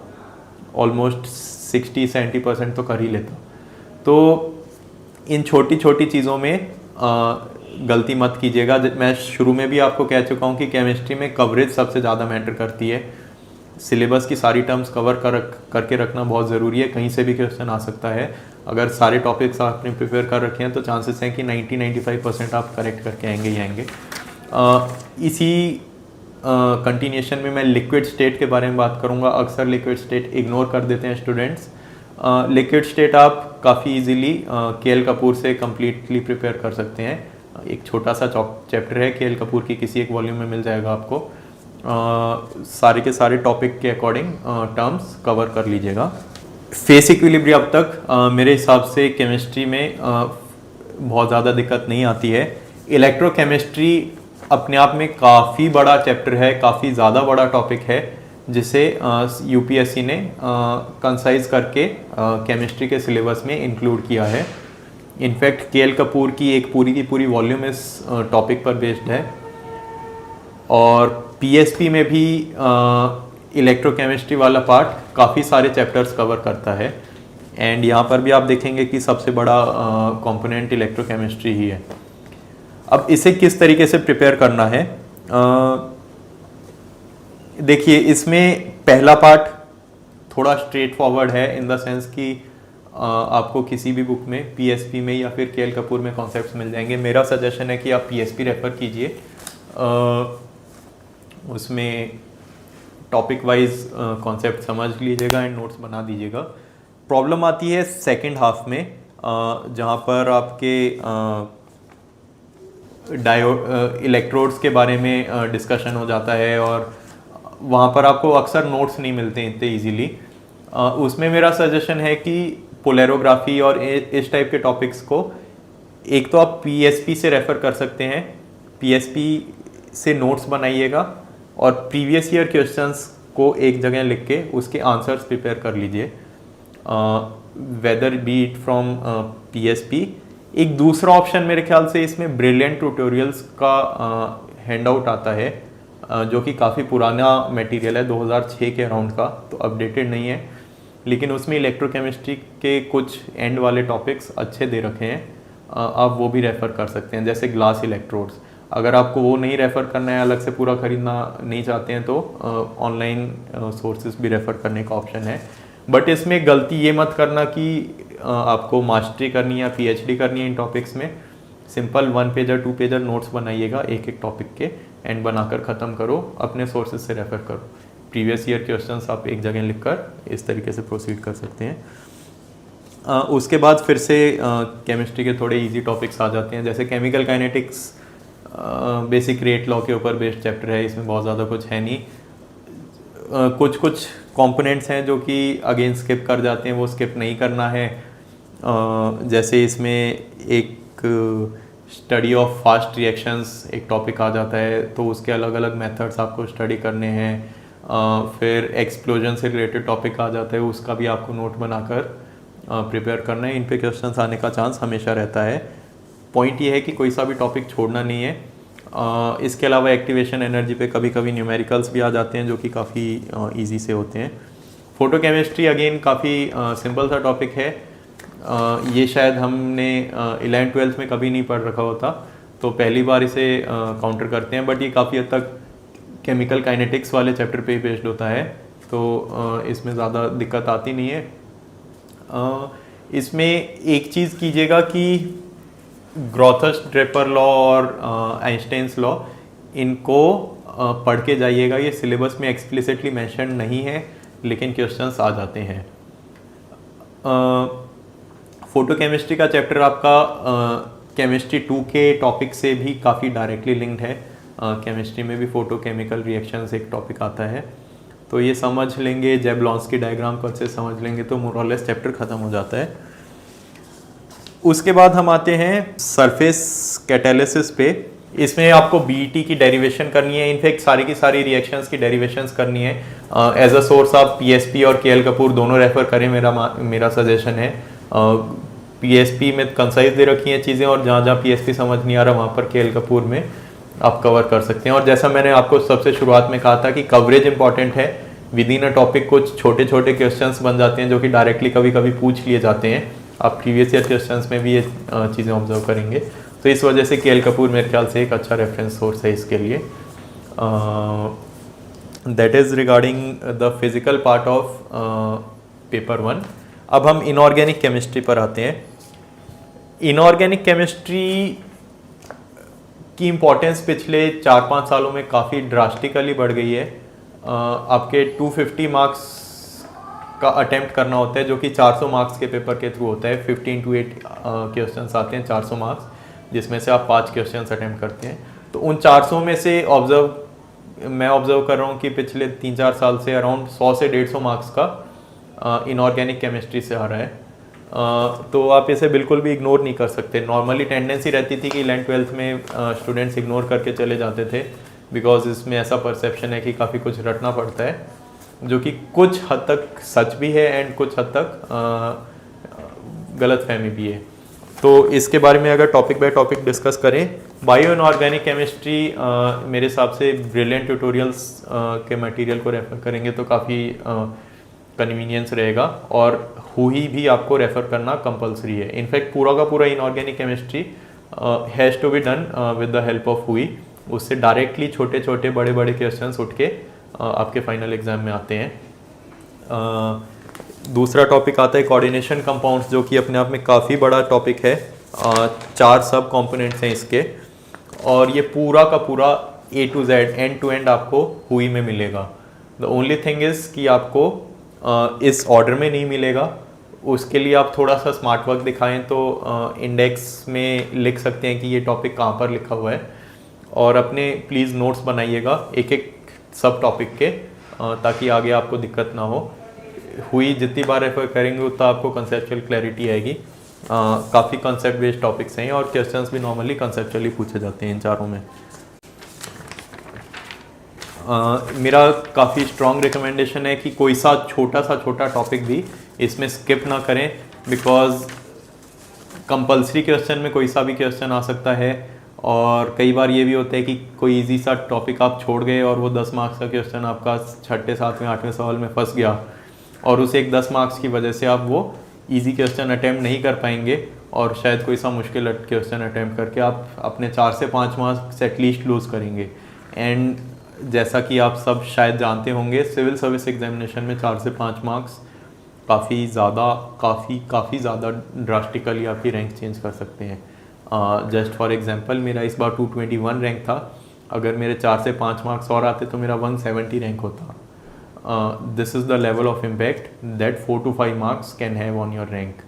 ऑलमोस्ट 60-70% तो कर ही लेता। तो इन छोटी छोटी चीज़ों में गलती मत कीजिएगा। मैं शुरू में भी आपको कह चुका हूँ कि केमिस्ट्री में कवरेज सबसे ज़्यादा मैटर करती है। सिलेबस की सारी टर्म्स कवर करके रखना बहुत ज़रूरी है। कहीं से भी क्वेश्चन आ सकता है। अगर सारे टॉपिक्स आपने प्रिपेयर कर रखे हैं तो चांसेस हैं कि 90-95% आप करेक्ट करके आएंगे ही आएंगे। इसी कंटिन्यूशन में मैं लिक्विड स्टेट के बारे में बात करूँगा। अक्सर लिक्विड स्टेट इग्नोर कर देते हैं स्टूडेंट्स। लिक्विड स्टेट आप काफ़ी इजीली के.एल. कपूर से कम्प्लीटली प्रिपेयर कर सकते हैं। एक छोटा सा चैप्टर है, के.एल. कपूर की किसी एक वॉल्यूम में मिल जाएगा आपको। सारे के सारे टॉपिक के अकॉर्डिंग टर्म्स कवर कर लीजिएगा। फेस इक्विलिब्रियम अब तक मेरे हिसाब से केमिस्ट्री में बहुत ज़्यादा दिक्कत नहीं आती है। इलेक्ट्रोकेमिस्ट्री अपने आप में काफ़ी बड़ा चैप्टर है, काफ़ी ज़्यादा बड़ा टॉपिक है, जिसे यूपीएससी ने कंसाइज करके केमिस्ट्री के सिलेबस में इंक्लूड किया है। In fact KL. कपूर की एक पूरी की पूरी वॉल्यूम इस टॉपिक पर बेस्ड है। और पीएसपी में भी इलेक्ट्रोकेमिस्ट्री वाला पार्ट काफ़ी सारे चैप्टर्स कवर करता है। एंड यहाँ पर भी आप देखेंगे कि सबसे बड़ा कंपोनेंट इलेक्ट्रोकेमिस्ट्री ही है। अब इसे किस तरीके से प्रिपेयर करना है, देखिए इसमें पहला पार्ट थोड़ा स्ट्रेट फॉरवर्ड है इन द सेंस कि आपको किसी भी बुक में पीएसपी में या फिर के.एल. कपूर में कॉन्सेप्ट्स मिल जाएंगे। मेरा सजेशन है कि आप पीएसपी रेफर कीजिए, उसमें टॉपिक वाइज कॉन्सेप्ट समझ लीजिएगा एंड नोट्स बना दीजिएगा। प्रॉब्लम आती है सेकंड हाफ में, जहाँ पर आपके इलेक्ट्रोड्स के बारे में डिस्कशन हो जाता है और वहाँ पर आपको अक्सर नोट्स नहीं मिलते इतने इजीली। उसमें मेरा सजेशन है कि पोलैरोग्राफी और इस टाइप के टॉपिक्स को एक तो आप पीएसपी से रेफ़र कर सकते हैं, पीएसपी से नोट्स बनाइएगा और प्रीवियस ईयर क्वेश्चंस को एक जगह लिख के उसके आंसर्स प्रिपेयर कर लीजिए, whether be it from PSP. एक दूसरा ऑप्शन मेरे ख्याल से इसमें ब्रिलियंट ट्यूटोरियल्स का हैंडआउट आता है, जो कि काफ़ी पुराना मटेरियल है, 2006 के अराउंड का, तो अपडेटेड नहीं है, लेकिन उसमें इलेक्ट्रोकेमिस्ट्री के कुछ एंड वाले टॉपिक्स अच्छे दे रखे हैं। आप वो भी रेफ़र कर सकते हैं, जैसे ग्लास इलेक्ट्रोड्स। अगर आपको वो नहीं रेफ़र करना है, अलग से पूरा ख़रीदना नहीं चाहते हैं, तो ऑनलाइन सोर्सेज भी रेफ़र करने का ऑप्शन है। बट इसमें गलती ये मत करना कि आपको मास्टरी करनी है या पीएचडी करनी है इन टॉपिक्स में। सिंपल 1 पेजर 2 पेजर नोट्स बनाइएगा एक एक टॉपिक के, एंड बनाकर ख़त्म करो, अपने सोर्सेज से रेफ़र करो। प्रीवियस ईयर क्वेश्चंस आप एक जगह लिखकर इस तरीके से प्रोसीड कर सकते हैं। उसके बाद फिर से केमिस्ट्री के थोड़े इजी टॉपिक्स आ जाते हैं, जैसे chemical kinetics basic rate law के ऊपर बेस्ड चैप्टर है, इसमें बहुत ज़्यादा कुछ है नहीं। कुछ कंपोनेंट्स हैं जो कि अगेन स्किप कर जाते हैं, वो स्किप नहीं करना है। जैसे इसमें एक स्टडी ऑफ फास्ट रिएक्शंस एक टॉपिक आ जाता है, तो उसके अलग अलग मेथड्स आपको स्टडी करने हैं। फिर एक्सप्लोजन से रिलेटेड टॉपिक आ जाता है, उसका भी आपको नोट बनाकर प्रिपेयर करना है। इन पे क्वेश्चंस आने का चांस हमेशा रहता है। पॉइंट ये है कि कोई सा भी टॉपिक छोड़ना नहीं है। इसके अलावा एक्टिवेशन एनर्जी पे कभी कभी न्यूमेरिकल्स भी आ जाते हैं, जो कि काफ़ी ईजी से होते हैं। फोटोकेमिस्ट्री अगेन काफ़ी सिंपल सा टॉपिक है, ये शायद हमने 11th-12th में कभी नहीं पढ़ रखा होता, तो पहली बार इसे काउंटर करते हैं। बट ये काफ़ी हद तक केमिकल काइनेटिक्स वाले चैप्टर पे ही बेस्ड होता है, तो इसमें ज़्यादा दिक्कत आती नहीं है। इसमें एक चीज़ कीजिएगा कि ग्रॉथस-ड्रेपर लॉ और आइंस्टाइन्स लॉ, इनको पढ़ के जाइएगा। ये सिलेबस में एक्सप्लिसिटली मेंशन नहीं है, लेकिन क्वेश्चंस आ जाते हैं। फोटोकेमिस्ट्री का चैप्टर आपका केमिस्ट्री 2 के टॉपिक से भी काफ़ी डायरेक्टली लिंक्ड है। केमिस्ट्री में भी फोटोकेमिकल रिएक्शंस एक टॉपिक आता है, तो ये समझ लेंगे, जैबलॉन्स्की डायग्राम को अच्छे समझ लेंगे तो मोर और लेस चैप्टर ख़त्म हो जाता है। उसके बाद हम आते हैं सरफेस कैटालिसिस पे। इसमें आपको बीईटी की डेरिवेशन करनी है, इनफैक्ट सारी की सारी रिएक्शंस की डेरिवेशंस करनी है। एज अ सोर्स आप पीएसपी और केएल कपूर दोनों रेफर करें, मेरा सजेशन है। पीएसपी में कंसाइज दे रखी हैं चीज़ें, और जहाँ जहाँ पीएसपी समझ नहीं आ रहा वहाँ पर केएल कपूर में आप कवर कर सकते हैं। और जैसा मैंने आपको सबसे शुरुआत में कहा था कि कवरेज इंपॉर्टेंट है। विद इन अ टॉपिक कुछ छोटे छोटे क्वेश्चंस बन जाते हैं जो कि डायरेक्टली कभी कभी पूछ लिए जाते हैं। आप प्रीवियस ईयर क्वेश्चंस में भी ये चीज़ें ऑब्जर्व करेंगे, तो इस वजह से केएल कपूर मेरे ख्याल से एक अच्छा रेफरेंस सोर्स है इसके लिए। That is regarding the physical part of paper 1। अब हम इनऑर्गेनिक केमिस्ट्री पर आते हैं। इनऑर्गेनिक केमिस्ट्री की इम्पोर्टेंस पिछले 4-5 सालों में काफ़ी ड्रास्टिकली बढ़ गई है। आपके 250 मार्क्स का अटेम्प्ट करना होता है, जो कि 400 मार्क्स के पेपर के थ्रू होता है। 15 to 8 क्वेश्चंस आते हैं, 400 मार्क्स, जिसमें से आप 5 क्वेश्चंस अटेम्प्ट करते हैं। तो उन 400 में से मैं ऑब्जर्व कर रहा हूँ कि पिछले 3-4 साल से अराउंड 100 से 150 मार्क्स का इनऑर्गेनिक केमिस्ट्री से आ रहा है। तो आप इसे बिल्कुल भी इग्नोर नहीं कर सकते। नॉर्मली टेंडेंसी रहती थी कि 11th-12th में स्टूडेंट्स इग्नोर करके चले जाते थे, बिकॉज इसमें ऐसा परसेप्शन है कि काफ़ी कुछ रटना पड़ता है, जो कि कुछ हद तक सच भी है एंड कुछ हद तक गलतफहमी भी है। तो इसके बारे में अगर टॉपिक बाय टॉपिक डिस्कस करें, बायो इनऑर्गेनिक केमिस्ट्री मेरे हिसाब से ब्रिलियंट ट्यूटोरियल्स के मटेरियल को रेफर करेंगे तो काफ़ी कन्वीनियंस रहेगा। और हुई भी आपको रेफर करना कंपलसरी है। इनफैक्ट पूरा का पूरा inorganic chemistry has to be done with the help of हुई। उससे डायरेक्टली छोटे छोटे बड़े बड़े क्वेश्चंस उठ के आपके फाइनल एग्जाम में आते हैं। दूसरा टॉपिक आता है कोऑर्डिनेशन कंपाउंड्स, जो कि अपने आप में काफ़ी बड़ा टॉपिक है। 4 सब कंपोनेंट्स हैं इसके, और ये पूरा का पूरा A to Z end to end आपको हुई में मिलेगा। द ओनली थिंग इज़ कि आपको इस ऑर्डर में नहीं मिलेगा। उसके लिए आप थोड़ा सा स्मार्ट वर्क दिखाएं तो इंडेक्स में लिख सकते हैं कि ये टॉपिक कहाँ पर लिखा हुआ है, और अपने प्लीज़ नोट्स बनाइएगा एक एक सब टॉपिक के, ताकि आगे आपको दिक्कत ना हो। हुई जितनी बार रेफर करेंगे उतना आपको कंसेप्चुअल क्लैरिटी आएगी। काफ़ी कंसेप्ट बेस्ड टॉपिक्स हैं, और क्वेश्चंस भी नॉर्मली कंसेप्चुअली पूछे जाते हैं इन चारों में। मेरा काफ़ी स्ट्रॉन्ग रिकमेंडेशन है कि कोई सा छोटा टॉपिक भी इसमें स्किप ना करें, बिकॉज कंपलसरी क्वेश्चन में कोई सा भी क्वेश्चन आ सकता है। और कई बार ये भी होता है कि कोई इजी सा टॉपिक आप छोड़ गए और वो 10 मार्क्स का क्वेश्चन आपका 6, 7, 8वें सवाल में फंस गया, और उस एक 10 मार्क्स की वजह से आप वो इजी क्वेश्चन अटैम्प्ट नहीं कर पाएंगे, और शायद कोई सा मुश्किल क्वेश्चन अटैम्प्ट करके आप अपने 4 से 5 मार्क्स एटलीस्ट लूज़ करेंगे। एंड जैसा कि आप सब शायद जानते होंगे, सिविल सर्विस एग्जामिनेशन में 4 से 5 मार्क्स काफ़ी ज़्यादा ड्रास्टिकली आपकी रैंक चेंज कर सकते हैं। जस्ट फॉर एग्जांपल, मेरा इस बार 221 रैंक था। अगर मेरे 4 से 5 मार्क्स और आते तो मेरा 170 रैंक होता। This is the level of impact that 4 to 5 marks can have on your rank.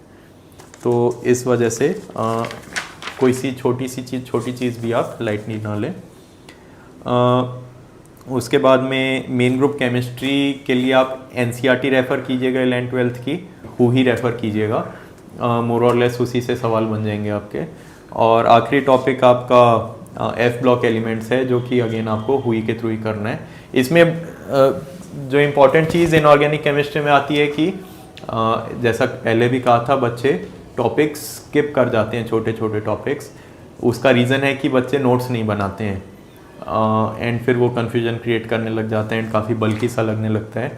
तो इस वजह से कोई सी छोटी चीज़ भी आप लाइटली ना लें। उसके बाद में मेन ग्रुप केमिस्ट्री के लिए आप NCERT रेफ़र कीजिएगा 11th-12th की, ही रेफ़र कीजिएगा। मोर और लेस उसी से सवाल बन जाएंगे आपके। और आखिरी टॉपिक आपका F ब्लॉक एलिमेंट्स है, जो कि अगेन आपको हुई के थ्रू ही करना है। इसमें जो इम्पोर्टेंट चीज़ इनऑर्गेनिक केमिस्ट्री में आती है कि जैसा पहले भी कहा था, बच्चे टॉपिक्स स्किप कर जाते हैं, छोटे टॉपिक्स। उसका रीज़न है कि बच्चे नोट्स नहीं बनाते हैं, एंड फिर वो कन्फ्यूजन क्रिएट करने लग जाते हैं एंड काफ़ी बल्कि सा लगने लगता है।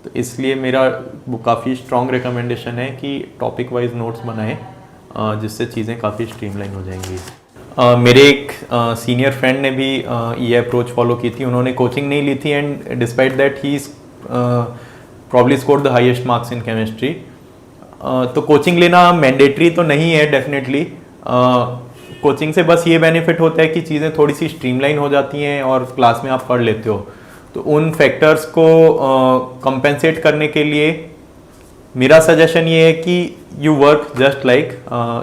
तो तो इसलिए मेरा वो काफ़ी स्ट्रॉन्ग रिकमेंडेशन है कि टॉपिक वाइज नोट्स बनाएं, जिससे चीज़ें काफ़ी स्ट्रीमलाइन हो जाएंगी। मेरे एक सीनियर फ्रेंड ने भी ये अप्रोच फॉलो की थी। उन्होंने कोचिंग नहीं ली थी and despite that he probably scored the highest marks in chemistry. तो कोचिंग लेना मैंडेटरी तो नहीं है डेफिनेटली। कोचिंग से बस ये बेनिफिट होता है कि चीज़ें थोड़ी सी स्ट्रीमलाइन हो जाती हैं और क्लास में आप पढ़ लेते हो। तो उन फैक्टर्स को कंपेंसेट करने के लिए मेरा सजेशन ये है कि you work just like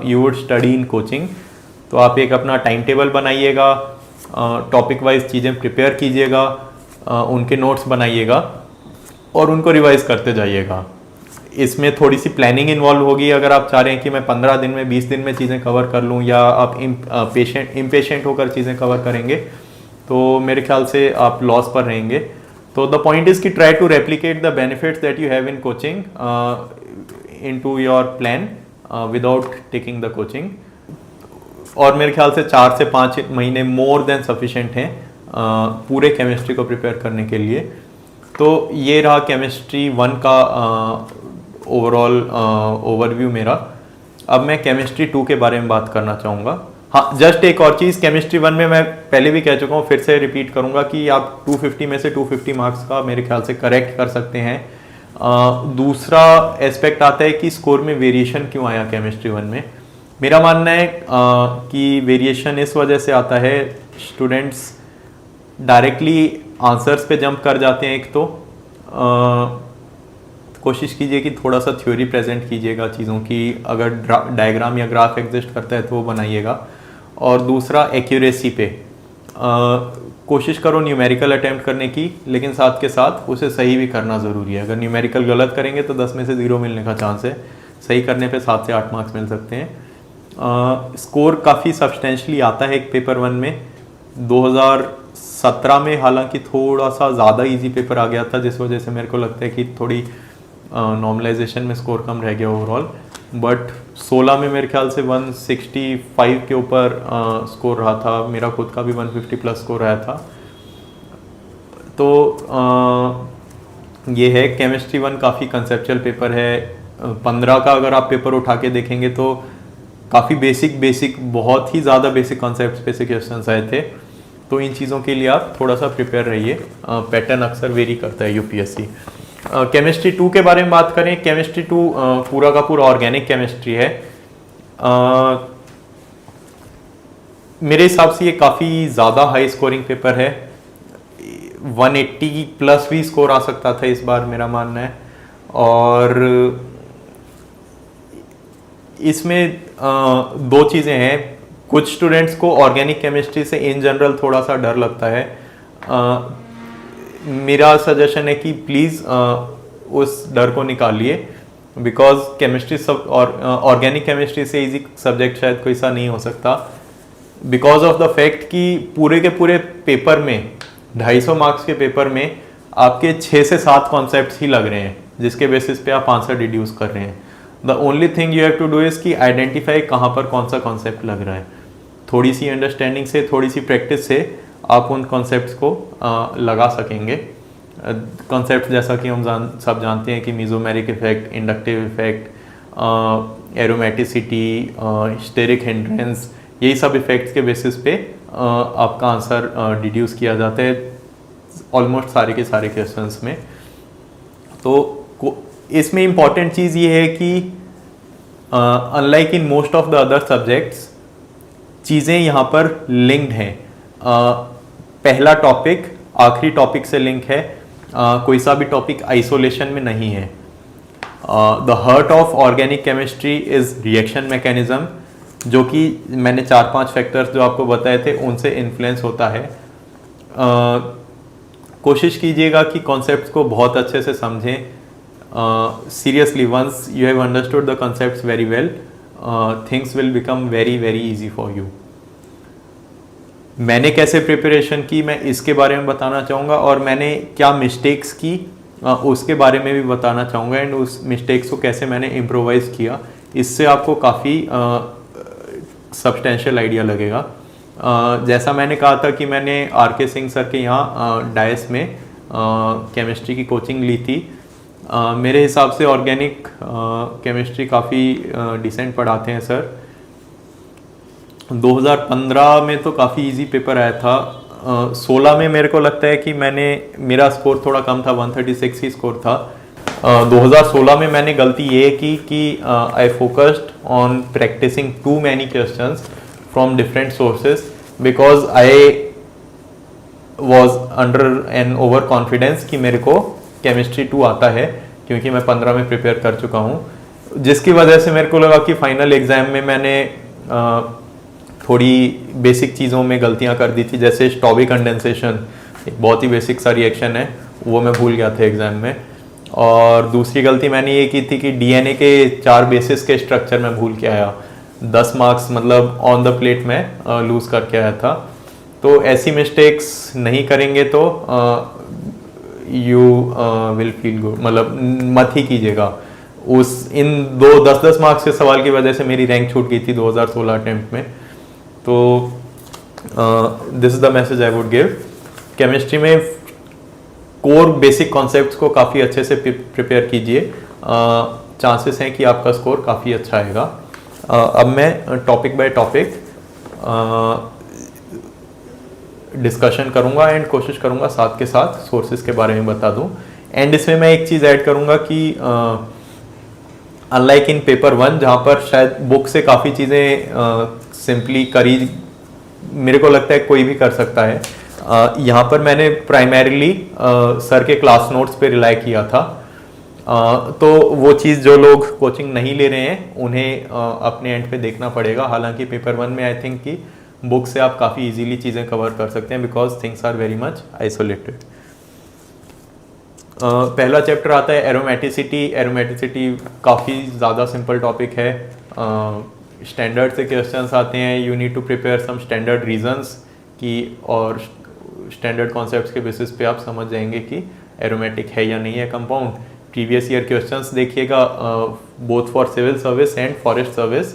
you would study in coaching. तो आप एक अपना टाइम टेबल बनाइएगा, टॉपिक वाइज चीज़ें प्रिपेयर कीजिएगा, उनके नोट्स बनाइएगा और उनको रिवाइज करते जाइएगा। इसमें थोड़ी सी प्लानिंग इन्वॉल्व होगी। अगर आप चाह रहे हैं कि मैं 15 दिन में 20 दिन में चीज़ें कवर कर लूँ, या आप इम्पेशेंट होकर चीज़ें कवर करेंगे, तो मेरे ख्याल से आप लॉस पर रहेंगे। तो द पॉइंट इज़ कि try to replicate the benefits that you have in coaching into your plan without taking the coaching. और मेरे ख्याल से 4 से 5 महीने मोर देन सफिशेंट हैं पूरे केमिस्ट्री को प्रिपेयर करने के लिए। तो ये रहा केमिस्ट्री 1 का ओवरऑल ओवरव्यू मेरा। अब मैं केमिस्ट्री 2 के बारे में बात करना चाहूँगा। हाँ, जस्ट एक और चीज़, केमिस्ट्री 1 में मैं पहले भी कह चुका हूँ, फिर से रिपीट करूँगा कि आप 250 में से 250 मार्क्स का मेरे ख्याल से करेक्ट कर सकते हैं। दूसरा एस्पेक्ट आता है कि स्कोर में वेरिएशन क्यों आया केमिस्ट्री 1 में। मेरा मानना है कि वेरिएशन इस वजह से आता है, स्टूडेंट्स डायरेक्टली आंसर्स पे जंप कर जाते हैं। एक तो कोशिश कीजिए कि थोड़ा सा थ्योरी प्रेजेंट कीजिएगा चीज़ों की, अगर डायग्राम या ग्राफ एग्जिस्ट करता है तो वो बनाइएगा। और दूसरा एक्यूरेसी पे कोशिश करो न्यूमेरिकल अटेम्प्ट करने की, लेकिन साथ के साथ उसे सही भी करना ज़रूरी है। अगर न्यूमेरिकल गलत करेंगे तो 10 में से 0 मिलने का चांस है, सही करने पे 7 से 8 मार्क्स मिल सकते हैं। स्कोर काफ़ी सब्सटेंशली आता है एक पेपर 1 में। 2017 में हालांकि थोड़ा सा ज़्यादा इजी पेपर आ गया था, जिस वजह से मेरे को लगता है कि थोड़ी नॉर्मलाइजेशन में स्कोर कम रह गया ओवरऑल। बट 16 में मेरे ख्याल से 165 के ऊपर स्कोर रहा था, मेरा खुद का भी 150 प्लस स्कोर आया था। तो ये है, केमिस्ट्री 1 काफ़ी कंसेप्चुअल पेपर है। 15 का अगर आप पेपर उठा के देखेंगे तो काफ़ी बेसिक बहुत ही ज़्यादा बेसिक कॉन्सेप्ट्स पे से क्वेश्चंस आए थे। तो इन चीज़ों के लिए आप थोड़ा सा प्रिपेयर रहिए। पैटर्न अक्सर वेरी करता है यूपीएससी। केमिस्ट्री 2 के बारे में बात करें, केमिस्ट्री 2 पूरा का पूरा ऑर्गेनिक केमिस्ट्री है। मेरे हिसाब से ये काफ़ी ज़्यादा हाई स्कोरिंग पेपर है। 180 प्लस भी स्कोर आ सकता था इस बार, मेरा मानना है। और इसमें 2 चीज़ें हैं। कुछ स्टूडेंट्स को ऑर्गेनिक केमिस्ट्री से इन जनरल थोड़ा सा डर लगता है। मेरा सजेशन है कि प्लीज़ उस डर को निकालिए, बिकॉज केमिस्ट्री सब और ऑर्गेनिक केमिस्ट्री से इजी सब्जेक्ट शायद कोई सा नहीं हो सकता, बिकॉज ऑफ द फैक्ट कि पूरे के पूरे पेपर में 250 मार्क्स के पेपर में आपके 6 से 7 कॉन्सेप्ट्स ही लग रहे हैं, जिसके बेसिस पे आप आंसर डिड्यूस कर रहे हैं। The only thing you have to do is कि आइडेंटिफाई कहाँ पर कौन सा कॉन्सेप्ट लग रहा है। थोड़ी सी अंडरस्टैंडिंग से, थोड़ी सी प्रैक्टिस से आप उन कॉन्सेप्ट्स को लगा सकेंगे। कॉन्सेप्ट जैसा कि हम सब जानते हैं कि mesomeric effect, inductive effect, aromaticity, steric hindrance, यही सब इफेक्ट्स के बेसिस पे आपका आंसर डिड्यूस किया जाता है ऑलमोस्ट सारे के सारे क्वेश्चंस में। तो इसमें इम्पॉर्टेंट चीज़ ये है कि unlike in most of the other subjects, चीज़ें यहाँ पर लिंक्ड हैं। पहला टॉपिक आखिरी टॉपिक से लिंक है, कोई सा भी टॉपिक आइसोलेशन में नहीं है। The heart of organic chemistry is reaction mechanism, जो कि मैंने 4-5 फैक्टर्स जो आपको बताए थे उनसे इन्फ्लुएंस होता है। कोशिश कीजिएगा कि कॉन्सेप्ट्स को बहुत अच्छे से समझें। Seriously, once you have understood the concepts very well, things will become very very easy for you. मैंने कैसे प्रिपरेशन की, मैं इसके बारे में बताना चाहूँगा, और मैंने क्या मिस्टेक्स की उसके बारे में भी बताना चाहूँगा, एंड उस मिस्टेक्स को कैसे मैंने इम्प्रोवाइज़ किया। इससे आपको काफ़ी सब्सटेंशियल आइडिया लगेगा। जैसा मैंने कहा था कि मैंने आर के सिंह सर के यहाँ डायस में केमिस्ट्री की कोचिंग ली थी। मेरे हिसाब से ऑर्गेनिक केमिस्ट्री काफ़ी डिसेंट पढ़ाते हैं सर। 2015 में तो काफ़ी इजी पेपर आया था। 16 में मेरे को लगता है कि मेरा स्कोर थोड़ा कम था, 136 ही स्कोर था। 2016 में मैंने गलती ये की कि I focused on practising too many questions from different sources because I was under an over confidence कि मेरे को केमिस्ट्री 2 आता है, क्योंकि मैं 15 में प्रिपेयर कर चुका हूँ, जिसकी वजह से मेरे को लगा कि फाइनल एग्जाम में मैंने थोड़ी बेसिक चीज़ों में गलतियाँ कर दी थी, जैसे स्टॉबी कंडेंसेशन, एक बहुत ही बेसिक सा रिएक्शन है, वो मैं भूल गया था एग्जाम में। और दूसरी गलती मैंने ये की थी कि डीएनए के 4 बेसिस के स्ट्रक्चर में भूल के आया, 10 मार्क्स मतलब ऑन द प्लेट में लूज़ करके आया था। तो ऐसी मिस्टेक्स नहीं करेंगे तो यू विल फील गुड, मतलब मत ही कीजिएगा। इन 10-10 मार्क्स के सवाल की वजह से मेरी रैंक छूट गई थी 2016 अटेम्प्ट में। तो this is the message I would give. Chemistry में कोर बेसिक कॉन्सेप्ट्स को काफ़ी अच्छे से प्रिपेयर कीजिए, चांसेस हैं कि आपका स्कोर काफ़ी अच्छा आएगा। अब मैं टॉपिक बाय टॉपिक डिस्कशन करूंगा एंड कोशिश करूंगा साथ के साथ सोर्सेज के बारे में बता दूं। एंड इसमें मैं एक चीज़ ऐड करूंगा कि अनलाइक इन पेपर 1 जहां पर शायद बुक से काफ़ी चीज़ें सिंपली करी, मेरे को लगता है कोई भी कर सकता है, यहाँ पर मैंने प्राइमरीली सर के क्लास नोट्स पे रिलाई किया था। तो वो चीज़ जो लोग कोचिंग नहीं ले रहे हैं उन्हें अपने एंड पे देखना पड़ेगा। हालांकि पेपर 1 में आई थिंक कि बुक से आप काफ़ी इजीली चीज़ें कवर कर सकते हैं because things are very much isolated. पहला चैप्टर आता है एरोमेटिसिटी। एरोमेटिसिटी काफ़ी ज़्यादा सिंपल टॉपिक है, स्टैंडर्ड से क्वेश्चंस आते हैं, you need to prepare some standard reasons की, और स्टैंडर्ड कॉन्सेप्ट्स के बेसिस पे आप समझ जाएंगे कि एरोमेटिक है या नहीं है कंपाउंड। प्रीवियस ईयर क्वेश्चंस देखिएगा both for civil service and forest service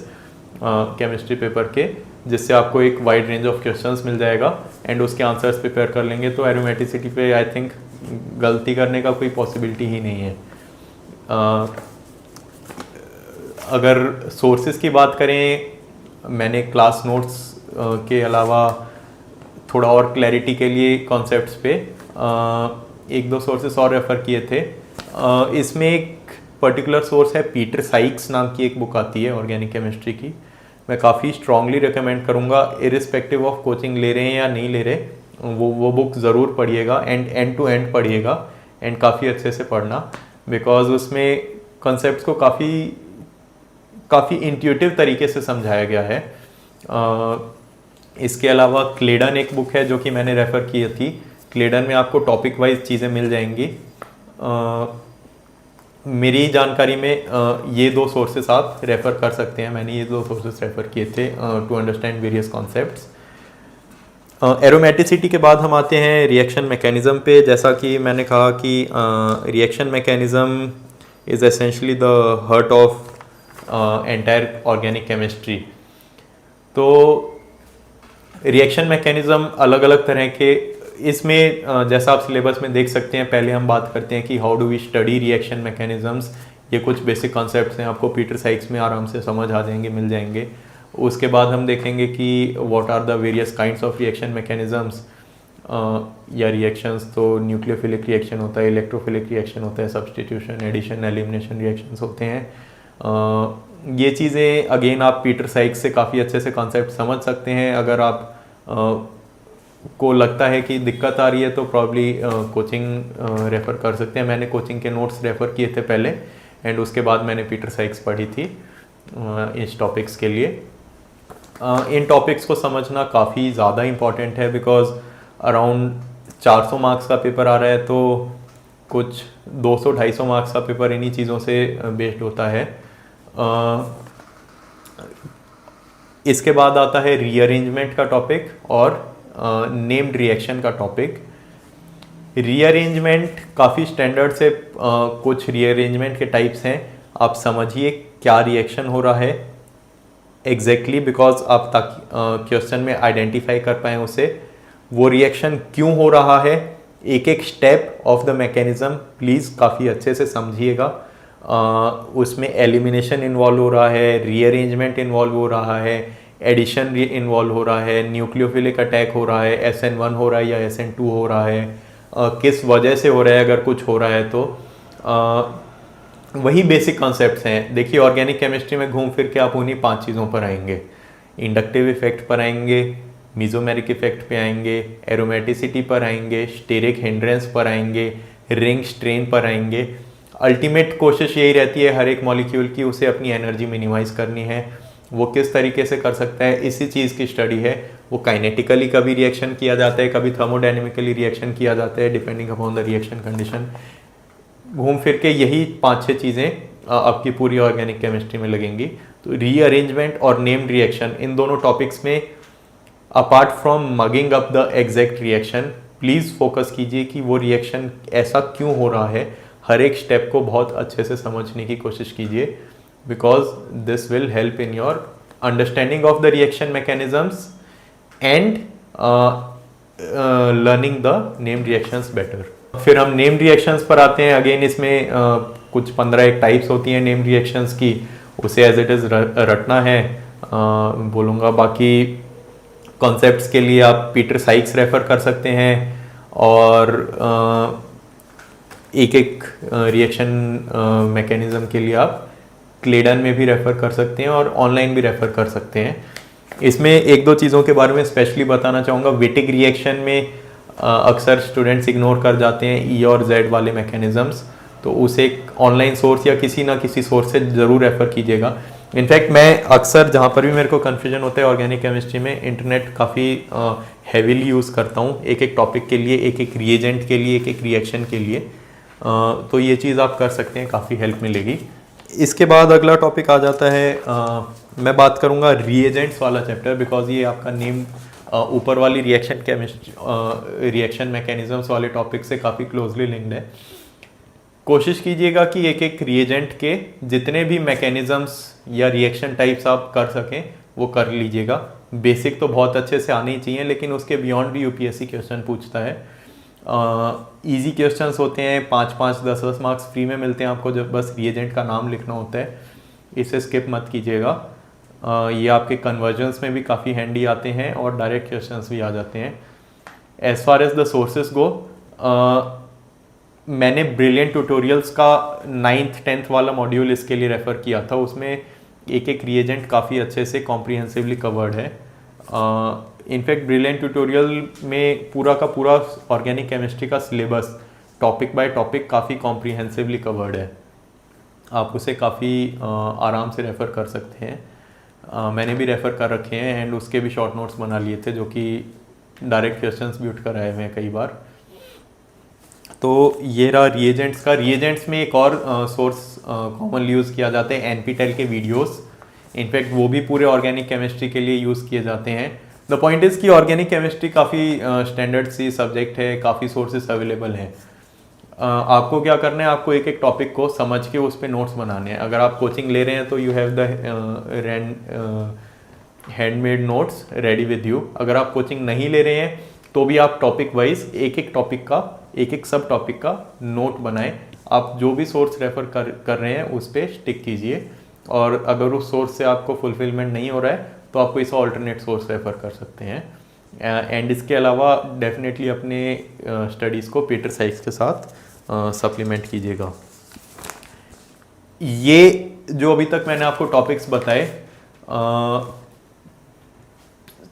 chemistry paper के, जिससे आपको एक वाइड रेंज ऑफ क्वेश्चंस मिल जाएगा एंड उसके आंसर्स प्रिपेयर कर लेंगे तो एरोमेटिसिटी पे आई थिंक गलती करने का कोई पॉसिबिलिटी ही नहीं है। अगर सोर्सेज की बात करें, मैंने क्लास नोट्स के अलावा थोड़ा और क्लैरिटी के लिए कॉन्सेप्ट्स पे 1-2 सोर्सेस और रेफ़र किए थे। इसमें एक पर्टिकुलर सोर्स है, पीटर साइक्स नाम की एक बुक आती है ऑर्गेनिक केमिस्ट्री की। मैं काफ़ी स्ट्रांगली रिकमेंड करूँगा, इरिस्पेक्टिव ऑफ कोचिंग ले रहे हैं या नहीं ले रहे, वो बुक ज़रूर पढ़िएगा एंड टू एंड पढ़िएगा एंड काफ़ी अच्छे से पढ़ना, बिकॉज उसमें कॉन्सेप्ट्स को काफ़ी इंट्यूटिव तरीके से समझाया गया है। इसके अलावा क्लेडन एक बुक है जो कि मैंने रेफ़र की थी। क्लेडन में आपको टॉपिक वाइज चीज़ें मिल जाएंगी। मेरी जानकारी में ये 2 सोर्सेस आप रेफ़र कर सकते हैं। मैंने ये 2 सोर्सेस रेफ़र किए थे to understand various concepts. Aromaticity के बाद हम आते हैं रिएक्शन मैकेनिज़्म पे। जैसा कि मैंने कहा कि reaction mechanism is essentially the heart of entire organic chemistry. तो रिएक्शन मैकेनिज़्म अलग अलग तरह के, इसमें जैसा आप सिलेबस में देख सकते हैं, पहले हम बात करते हैं कि how do we study reaction mechanisms. ये कुछ बेसिक कॉन्सेप्ट्स हैं, आपको पीटर साइक्स में आराम से समझ आ जाएंगे, मिल जाएंगे। उसके बाद हम देखेंगे कि what are the various kinds of reaction mechanisms या रिएक्शंस। तो न्यूक्लियोफिलिक रिएक्शन होता है, इलेक्ट्रोफिलिक रिएक्शन होता है, सब्सटीट्यूशन, एडिशन, एलिमिनेशन रिएक्शंस होते हैं। ये चीज़ें अगेन आप पीटर साइक्स से काफ़ी अच्छे से कॉन्सेप्ट समझ सकते हैं। अगर आप को लगता है कि दिक्कत आ रही है तो प्रॉब्ली कोचिंग रेफ़र कर सकते हैं। मैंने कोचिंग के नोट्स रेफ़र किए थे पहले एंड उसके बाद मैंने पीटर साइक्स पढ़ी थी इस टॉपिक्स के लिए। इन टॉपिक्स को समझना काफ़ी ज़्यादा इम्पॉर्टेंट है बिकॉज अराउंड 400 मार्क्स का पेपर आ रहा है, तो कुछ 200-250 मार्क्स का पेपर इन्हीं चीज़ों से बेस्ड होता है। इसके बाद आता है रीअरेंजमेंट का टॉपिक और नेम्ड रिएक्शन का टॉपिक। रीअरेंजमेंट काफ़ी स्टैंडर्ड से कुछ रीअरेंजमेंट के टाइप्स हैं। आप समझिए क्या रिएक्शन हो रहा है एग्जैक्टली बिकॉज आप ताकि क्वेश्चन में आइडेंटिफाई कर पाएँ उसे, वो रिएक्शन क्यों हो रहा है एक एक step of the mechanism please काफ़ी अच्छे से समझिएगा। उसमें एलिमिनेशन इन्वॉल्व हो रहा है, रीअरेंजमेंट इन्वॉल्व हो रहा है, एडिशन इन्वॉल्व हो रहा है, न्यूक्लियोफिलिक अटैक हो रहा है, SN1 हो रहा है या SN2 हो रहा है, किस वजह से हो रहा है अगर कुछ हो रहा है तो। वही बेसिक कॉन्सेप्ट्स हैं। देखिए ऑर्गेनिक केमिस्ट्री में घूम फिर के आप उन्हीं 5 चीज़ों पर आएंगे। इंडक्टिव इफेक्ट पर आएंगे, मीजोमेरिक इफेक्ट पे आएंगे, एरोमेटिसिटी पर आएंगे, स्टेरिक हिंड्रेंस पर आएंगे, रिंग स्ट्रेन पर आएंगे। अल्टीमेट कोशिश यही रहती है हर एक मॉलिक्यूल की, उसे अपनी एनर्जी मिनिमाइज करनी है। वो किस तरीके से कर सकता है, इसी चीज़ की स्टडी है। वो काइनेटिकली कभी रिएक्शन किया जाता है, कभी थर्मोडाइनमिकली रिएक्शन किया जाता है, depending upon the reaction condition. घूम फिर के यही 5-6 चीज़ें आपकी पूरी ऑर्गेनिक केमिस्ट्री में लगेंगी। तो रीअरेंजमेंट और नेम्ड रिएक्शन, इन दोनों टॉपिक्स में apart from mugging up the exact reaction, please focus कीजिए कि वो रिएक्शन ऐसा क्यों हो रहा है। हर एक स्टेप को बहुत अच्छे से समझने की कोशिश कीजिए, because this will help in your understanding of the reaction mechanisms and learning the named reactions better. फिर हम नेम्ड रिएक्शंस पर आते हैं। अगेन इसमें कुछ 15 एक टाइप्स होती हैं नेम्ड रिएक्शंस की, उसे एज इट इज़ रटना है बोलूँगा। बाकी कॉन्सेप्ट्स के लिए आप पीटर साइक्स रेफ़र कर सकते हैं, और एक एक रिएक्शन मैकेनिज्म के लिए आप क्लेडन में भी रेफ़र कर सकते हैं और ऑनलाइन भी रेफ़र कर सकते हैं। इसमें एक दो चीज़ों के बारे में स्पेशली बताना चाहूँगा। विटिक रिएक्शन में अक्सर स्टूडेंट्स इग्नोर कर जाते हैं E और Z वाले मैकेनिज़म्स, तो उसे ऑनलाइन सोर्स या किसी ना किसी सोर्स से ज़रूर रेफ़र कीजिएगा। इनफैक्ट मैं अक्सर जहाँ पर भी मेरे को कन्फ्यूजन होता है ऑर्गेनिक केमिस्ट्री में, इंटरनेट काफ़ी हैवीली यूज़ करता हूँ, एक एक टॉपिक के लिए, एक एक रिएजेंट के लिए, एक एक रिएक्शन के लिए। तो ये चीज़ आप कर सकते हैं, काफ़ी हेल्प मिलेगी। इसके बाद अगला टॉपिक आ जाता है, मैं बात करूँगा रिएजेंट्स वाला चैप्टर, बिकॉज ये आपका नेम ऊपर वाली रिएक्शन केमिस्ट्री रिएक्शन मैकेनिज्म्स वाले टॉपिक से काफ़ी क्लोजली लिंक्ड है। कोशिश कीजिएगा कि एक एक रिएजेंट के जितने भी मैकेनिज्म्स या रिएक्शन टाइप्स आप कर सकें वो कर लीजिएगा। बेसिक तो बहुत अच्छे से आने ही चाहिए, लेकिन उसके बियॉन्ड भी यूपीएससी क्वेश्चन पूछता है। इजी क्वेश्चंस होते हैं, 5-5, 10-10 मार्क्स फ्री में मिलते हैं आपको, जब बस रिएजेंट का नाम लिखना होता है। इसे स्किप मत कीजिएगा। ये आपके कन्वर्जन्स में भी काफ़ी हैंडी आते हैं और डायरेक्ट क्वेश्चंस भी आ जाते हैं। As far as the sources go, मैंने ब्रिलियंट ट्यूटोरियल्स का 9th 10th वाला मॉड्यूल इसके लिए रेफ़र किया था। उसमें एक एक रिएजेंट काफ़ी अच्छे से कॉम्प्रिहेंसिवली कवर्ड है। इनफैक्ट ब्रिलियंट ट्यूटोरियल में पूरा का पूरा ऑर्गेनिक केमिस्ट्री का सिलेबस टॉपिक बाय टॉपिक काफ़ी कॉम्प्रिहेंसिवली कवर्ड है। आप उसे काफ़ी आराम से रेफ़र कर सकते हैं। मैंने भी रेफ़र कर रखे हैं एंड उसके भी शॉर्ट नोट्स बना लिए थे, जो कि डायरेक्ट क्वेश्चंस भी उठ कर आए हुए हैं कई बार। तो ये रहा रिएजेंट्स का। रिएजेंट्स में एक और सोर्स कॉमनली यूज़ किया जाता है NPTEL के वीडियोस। इनफैक्ट वो भी पूरे ऑर्गेनिक केमिस्ट्री के लिए यूज़ किए जाते हैं। द पॉइंट इज़ कि ऑर्गेनिक केमिस्ट्री काफ़ी स्टैंडर्ड सी सब्जेक्ट है, काफ़ी सोर्सेस अवेलेबल हैं। आपको क्या करना है, आपको एक एक टॉपिक को समझ के उस पर नोट्स बनाने हैं। अगर आप कोचिंग ले रहे हैं तो you have the handmade notes ready with you. अगर आप कोचिंग नहीं ले रहे हैं तो भी आप टॉपिक वाइज एक एक टॉपिक का, एक एक सब टॉपिक का नोट बनाएं। आप जो भी सोर्स रेफ़र कर रहे हैं उस पर स्टिक कीजिए, और अगर उस सोर्स से आपको फुलफिलमेंट नहीं हो रहा है तो आप कोई सा ऑल्टरनेट सोर्स रेफ़र कर सकते हैं। एंड इसके अलावा डेफिनेटली अपने स्टडीज़ को पीटर साइक्स के साथ सप्लीमेंट कीजिएगा। ये जो अभी तक मैंने आपको टॉपिक्स बताए,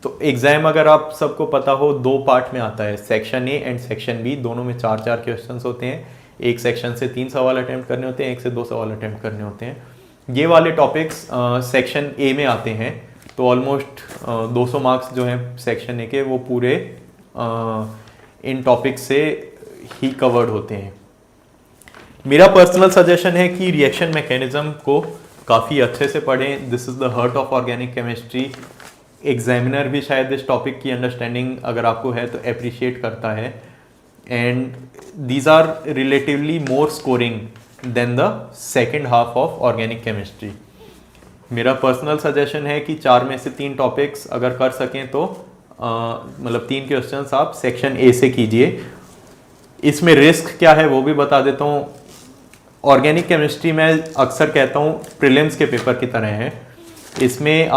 तो एग्ज़ाम अगर आप सबको पता हो 2 पार्ट में आता है, section A and section B. दोनों में 4-4 क्वेश्चंस होते हैं। एक सेक्शन से 3 सवाल अटैम्प्ट करने होते हैं, एक से 2 सवाल अटैम्प्ट करने होते हैं। ये वाले टॉपिक्स सेक्शन ए में आते हैं, तो ऑलमोस्ट 200 मार्क्स जो हैं सेक्शन ए के, वो पूरे इन टॉपिक्स से ही कवर्ड होते हैं। मेरा पर्सनल सजेशन है कि रिएक्शन मैकेनिज्म को काफ़ी अच्छे से पढ़ें। This is the heart of organic chemistry. Examiner भी शायद इस टॉपिक की अंडरस्टैंडिंग अगर आपको है तो अप्रिशिएट करता है, and these are relatively more scoring than the second half of organic chemistry. मेरा पर्सनल सजेशन है कि 4 में से 3 टॉपिक्स अगर कर सकें तो मतलब 3 क्वेश्चंस आप सेक्शन ए से कीजिए। इसमें रिस्क क्या है वो भी बता देता हूँ। ऑर्गेनिक केमिस्ट्री में अक्सर कहता हूँ प्रीलिम्स के पेपर की तरह है। इसमें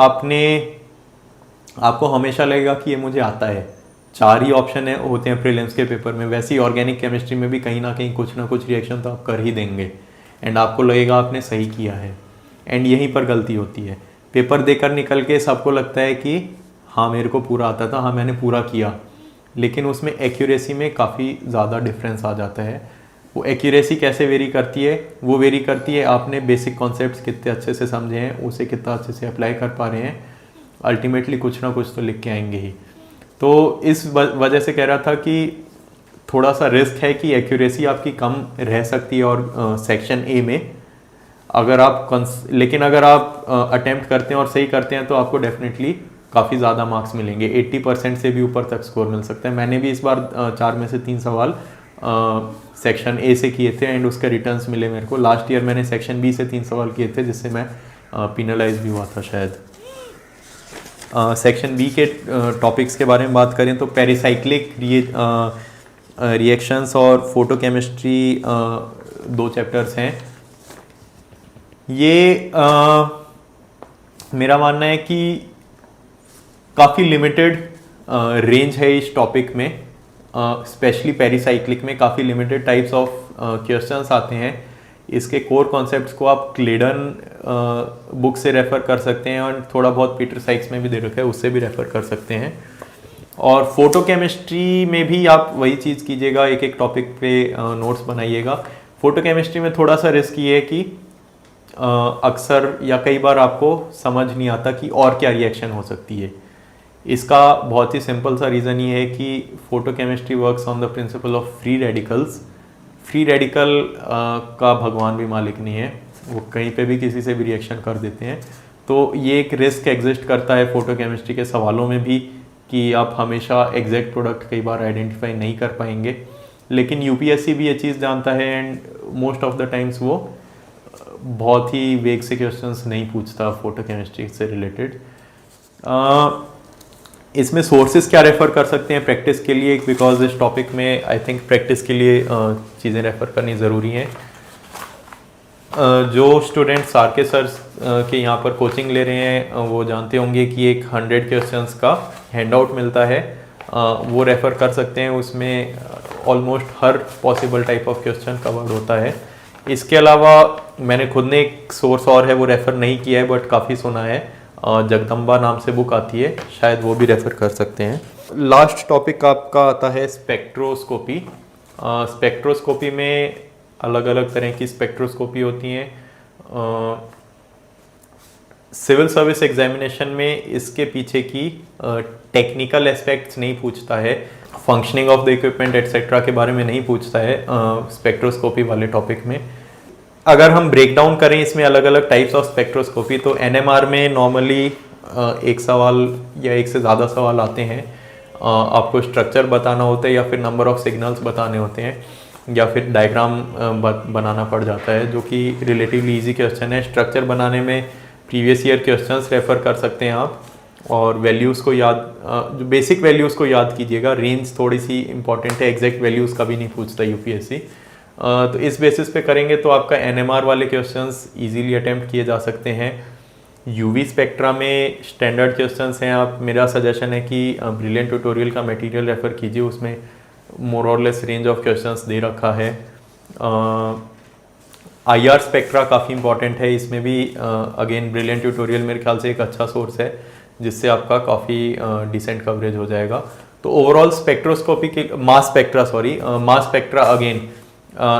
आपको हमेशा लगेगा कि ये मुझे आता है, 4 ही ऑप्शन होते हैं प्रीलिम्स के पेपर में। वैसे ही ऑर्गेनिक केमिस्ट्री में भी कहीं ना कुछ रिएक्शन तो आप कर ही देंगे एंड आपको लगेगा आपने सही किया है, एंड यहीं पर गलती होती है। पेपर देकर निकल के सबको लगता है कि हाँ मेरे को पूरा आता था, हाँ मैंने पूरा किया, लेकिन उसमें एक्यूरेसी में काफ़ी ज़्यादा डिफरेंस आ जाता है। वो एक्यूरेसी कैसे वेरी करती है? वो वेरी करती है आपने बेसिक कॉन्सेप्ट्स कितने अच्छे से समझे हैं, उसे कितना अच्छे से अप्लाई कर पा रहे हैं। अल्टीमेटली कुछ ना कुछ तो लिख के आएंगे ही। तो इस वजह से कह रहा था कि थोड़ा सा रिस्क है कि एक्यूरेसी आपकी कम रह सकती है और सेक्शन ए में लेकिन अगर आप अटेम्प्ट करते हैं और सही करते हैं तो आपको डेफिनेटली काफ़ी ज़्यादा मार्क्स मिलेंगे। 80% से भी ऊपर तक स्कोर मिल सकता है। मैंने भी इस बार 4 में से 3 सवाल सेक्शन ए से किए थे एंड उसके रिटर्न्स मिले मेरे को। लास्ट ईयर मैंने सेक्शन बी से 3 सवाल किए थे जिससे मैं पिनलाइज भी हुआ था शायद। सेक्शन बी के टॉपिक्स के बारे में बात करें तो पेरिसाइक्लिक रिएक्शंस और फोटोकेमिस्ट्री 2 चैप्टर्स हैं। ये मेरा मानना है कि काफ़ी लिमिटेड रेंज है इस टॉपिक में, स्पेशली पेरिसाइक्लिक में काफ़ी लिमिटेड टाइप्स ऑफ क्वेश्चंस आते हैं। इसके कोर कॉन्सेप्ट्स को आप क्लेडन बुक से रेफ़र कर सकते हैं और थोड़ा बहुत पीटर साइक्स में भी दे रखा है, उससे भी रेफ़र कर सकते हैं। और फोटोकेमिस्ट्री में भी आप वही चीज़ कीजिएगा, एक एक टॉपिक पे नोट्स बनाइएगा। फोटोकेमिस्ट्री में थोड़ा सा रिस्क ये है कि अक्सर या कई बार आपको समझ नहीं आता कि और क्या रिएक्शन हो सकती है। इसका बहुत ही सिंपल सा रीज़न ये है कि photochemistry works on the principle of free radicals. Free radical का भगवान भी मालिक नहीं है, वो कहीं पे भी किसी से भी रिएक्शन कर देते हैं। तो ये एक रिस्क एग्जिस्ट करता है फोटोकेमिस्ट्री के सवालों में भी कि आप हमेशा एग्जैक्ट प्रोडक्ट कई बार आइडेंटिफाई नहीं कर पाएंगे। लेकिन यूपीएससी भी ये चीज़ जानता है and most of the times वो बहुत ही वेग से क्वेश्चंस नहीं पूछता फोटोकेमिस्ट्री से रिलेटेड। इसमें सोर्सेज क्या रेफ़र कर सकते हैं प्रैक्टिस के लिए, बिकॉज इस टॉपिक में आई थिंक प्रैक्टिस के लिए चीज़ें रेफ़र करनी ज़रूरी हैं। जो स्टूडेंट सार के सर के यहाँ पर कोचिंग ले रहे हैं वो जानते होंगे कि एक 100 क्वेश्चंस का हैंडआउट मिलता है, वो रेफ़र कर सकते हैं। उसमें almost her possible type of question covered होता है। इसके अलावा मैंने खुद ने एक सोर्स और है वो रेफ़र नहीं किया है बट काफ़ी सुना है, जगदम्बा नाम से बुक आती है, शायद वो भी रेफ़र कर सकते हैं। लास्ट टॉपिक आपका आता है स्पेक्ट्रोस्कोपी। स्पेक्ट्रोस्कोपी में अलग अलग तरह की स्पेक्ट्रोस्कोपी होती हैं। सिविल सर्विस एग्जामिनेशन में इसके पीछे की टेक्निकल एस्पेक्ट्स नहीं पूछता है, functioning of the equipment etcetera के बारे में नहीं पूछता है स्पेक्ट्रोस्कोपी वाले टॉपिक में। अगर हम ब्रेक डाउन करें इसमें अलग अलग टाइप्स ऑफ स्पेक्ट्रोस्कोपी, तो एनएमआर में नॉर्मली एक सवाल या एक से ज़्यादा सवाल आते हैं। आपको स्ट्रक्चर बताना होता है या फिर नंबर ऑफ सिग्नल्स बताने होते हैं या फिर डायग्राम बनाना पड़ जाता है, जो कि रिलेटिवली इजी क्वेश्चन है। स्ट्रक्चर बनाने में प्रीवियस ईयर क्वेश्चंस रेफ़र कर सकते हैं आप, और वैल्यूज़ को जो बेसिक वैल्यूज़ को याद कीजिएगा। रेंज थोड़ी सी इंपॉर्टेंट है, एग्जैक्ट वैल्यूज़ कभी नहीं पूछता यूपीएससी। तो इस बेसिस पे करेंगे तो आपका एनएमआर वाले क्वेश्चंस इजीली अटेम्प्ट किए जा सकते हैं। यूवी स्पेक्ट्रा में स्टैंडर्ड क्वेश्चंस हैं, आप मेरा सजेशन है कि ब्रिलियंट ट्यूटोरियल का मटेरियल रेफ़र कीजिए, उसमें मोर और लेस रेंज ऑफ क्वेश्चंस दे रखा है। आईआर स्पेक्ट्रा काफ़ी इंपॉर्टेंट है, इसमें भी अगेन ब्रिलियंट ट्यूटोरियल मेरे ख्याल से एक अच्छा सोर्स है जिससे आपका काफ़ी डिसेंट कवरेज हो जाएगा। तो ओवरऑल स्पेक्ट्रोस्कोपी के मास स्पेक्ट्रा अगेन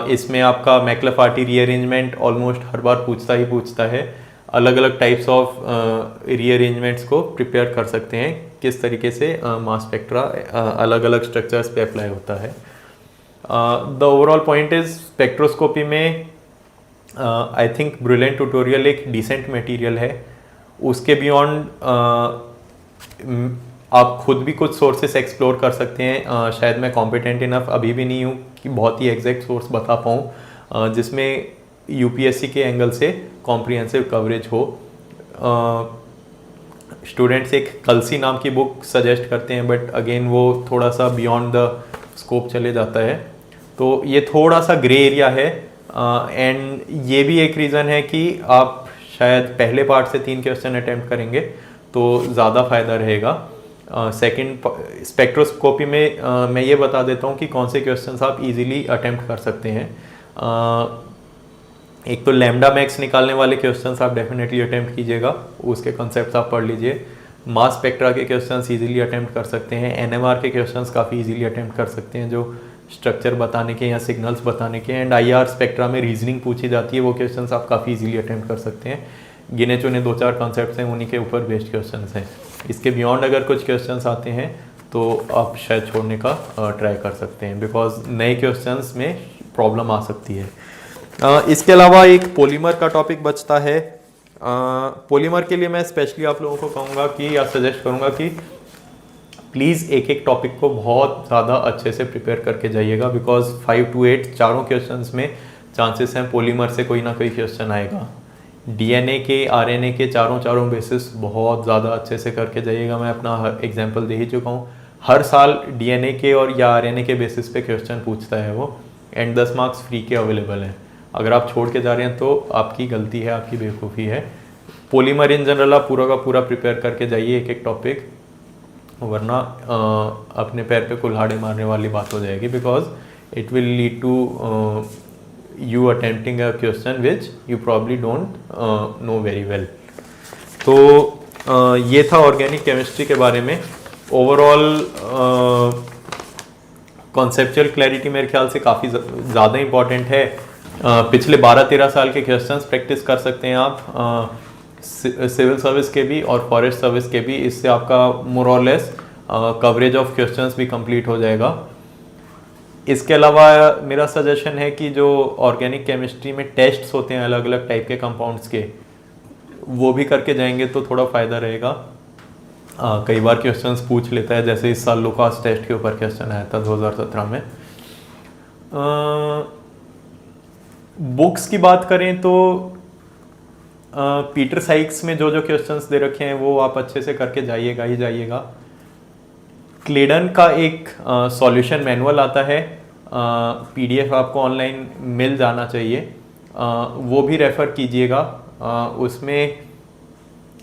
इसमें आपका मैक्लाफार्टी रीअरेंजमेंट ऑलमोस्ट हर बार पूछता है। अलग अलग टाइप्स ऑफ रीअरेंजमेंट्स को प्रिपेयर कर सकते हैं, किस तरीके से मास स्पेक्ट्रा अलग अलग स्ट्रक्चर्स पे अप्लाई होता है। The overall point is spectroscopy में आई थिंक ब्रिलियंट ट्यूटोरियल एक डिसेंट मटेरियल है। उसके बियॉन्ड आप खुद भी कुछ सोर्सेस एक्सप्लोर कर सकते हैं। शायद मैं कॉम्पिटेंट इनफ अभी भी नहीं हूँ कि बहुत ही एग्जैक्ट सोर्स बता पाऊँ जिसमें यूपीएससी के एंगल से कॉम्प्रिहेंसिव कवरेज हो। स्टूडेंट्स एक कलसी नाम की बुक सजेस्ट करते हैं बट अगेन वो थोड़ा सा बियॉन्ड द स्कोप चले जाता है। तो ये थोड़ा सा ग्रे एरिया है एंड ये भी एक रीज़न है कि आप शायद पहले पार्ट से 3 क्वेश्चन अटेम्प्ट करेंगे तो ज़्यादा फायदा रहेगा। सेकंड स्पेक्ट्रोस्कोपी में मैं ये बता देता हूँ कि कौन से क्वेश्चंस आप इजीली अटेम्प्ट कर सकते हैं। एक तो लैम्डा मैक्स निकालने वाले क्वेश्चंस आप डेफिनेटली अटेम्प्ट कीजिएगा, उसके कॉन्सेप्ट्स आप पढ़ लीजिए। मास स्पेक्ट्रा के क्वेश्चंस इजीली अटेम्प्ट कर सकते हैं। एनएमआर के क्वेश्चंस काफ़ी इजीली अटेम्प्ट कर सकते हैं जो स्ट्रक्चर बताने के या सिग्नल्स बताने के। एंड आईआर स्पेक्ट्रा में रीजनिंग पूछी जाती है, वो क्वेश्चंस आप काफ़ी इजीली अटेम्प्ट कर सकते हैं। गिने चुने 2-4 कॉन्सेप्ट्स हैं, उन्हीं के ऊपर बेस्ड क्वेश्चंस हैं। इसके बियॉन्ड अगर कुछ क्वेश्चंस आते हैं तो आप शायद छोड़ने का ट्राई कर सकते हैं, बिकॉज नए क्वेश्चंस में प्रॉब्लम आ सकती है। इसके अलावा एक पॉलीमर का टॉपिक बचता है। पॉलीमर के लिए मैं स्पेशली आप लोगों को कहूँगा कि या सजेस्ट करूँगा कि प्लीज़ एक एक टॉपिक को बहुत ज़्यादा अच्छे से प्रिपेयर करके जाइएगा, बिकॉज 5 to 8 चारों क्वेश्चंस में चांसेस हैं पॉलीमर से कोई ना कोई क्वेश्चन आएगा। डीएनए के, आरएनए के चारों बेसिस बहुत ज़्यादा अच्छे से करके जाइएगा। मैं अपना एग्जांपल दे ही चुका हूँ। हर साल डीएनए के और या आरएनए के बेसिस पे क्वेश्चन पूछता है वो, एंड 10 मार्क्स फ्री के अवेलेबल हैं। अगर आप छोड़ के जा रहे हैं तो आपकी गलती है, आपकी बेवकूफ़ी है। पॉलीमर इन जनरल आप पूरा का पूरा प्रिपेयर करके जाइए एक एक टॉपिक, वरना अपने पैर पे कुल्हाड़े मारने वाली बात हो जाएगी, because it will lead to you attempting a question which you probably don't know very well. तो ये था ऑर्गेनिक केमिस्ट्री के बारे में। ओवरऑल कॉन्सेप्चुअल क्लैरिटी मेरे ख्याल से काफ़ी ज़्यादा इंपॉर्टेंट है। पिछले 12-13 साल के क्वेश्चंस प्रैक्टिस कर सकते हैं आप, सिविल सर्विस के भी और फॉरेस्ट सर्विस के भी। इससे आपका मोर और लेस कवरेज ऑफ क्वेश्चंस भी कंप्लीट हो जाएगा। इसके अलावा मेरा सजेशन है कि जो ऑर्गेनिक केमिस्ट्री में टेस्ट्स होते हैं अलग अलग टाइप के कंपाउंड्स के, वो भी करके जाएंगे तो थोड़ा फ़ायदा रहेगा। कई बार क्वेश्चंस पूछ लेता है, जैसे इस साल लुकास टेस्ट के ऊपर क्वेश्चन आया था 2017 में। बुक्स की बात करें तो पीटर साइक्स में जो जो क्वेश्चंस दे रखे हैं वो आप अच्छे से करके जाइएगा ही जाइएगा। क्लेडन का एक सॉल्यूशन मैनुअल आता है, पीडीएफ आपको ऑनलाइन मिल जाना चाहिए, वो भी रेफ़र कीजिएगा। उसमें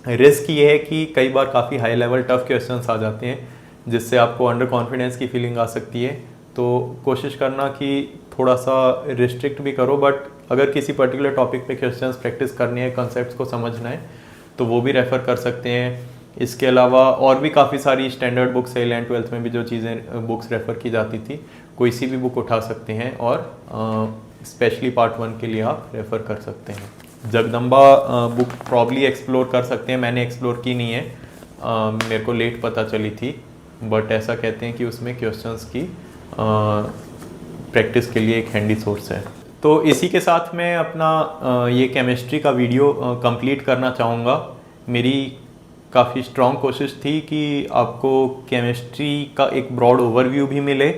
रिस्क ये है कि कई बार काफ़ी हाई लेवल टफ क्वेश्चंस आ जाते हैं, जिससे आपको अंडर कॉन्फिडेंस की फीलिंग आ सकती है। तो कोशिश करना कि थोड़ा सा रिस्ट्रिक्ट भी करो, बट अगर किसी पर्टिकुलर टॉपिक पे क्वेश्चंस प्रैक्टिस करनी है, कॉन्सेप्ट्स को समझना है, तो वो भी रेफ़र कर सकते हैं। इसके अलावा और भी काफ़ी सारी स्टैंडर्ड बुक्स है, 11th-12th में भी जो चीज़ें बुक्स रेफ़र की जाती थी, कोई सी भी बुक उठा सकते हैं और स्पेशली पार्ट 1 के लिए आप रेफ़र कर सकते हैं। जगदम्बा बुक प्रॉब्ली एक्सप्लोर कर सकते हैं, मैंने एक्सप्लोर की नहीं है, मेरे को लेट पता चली थी, बट ऐसा कहते हैं कि उसमें क्वेश्चंस की प्रैक्टिस के लिए एक हैंडी सोर्स है। तो इसी के साथ मैं अपना ये केमिस्ट्री का वीडियो कंप्लीट करना चाहूँगा। मेरी काफ़ी स्ट्रॉन्ग कोशिश थी कि आपको केमिस्ट्री का एक ब्रॉड ओवरव्यू भी मिले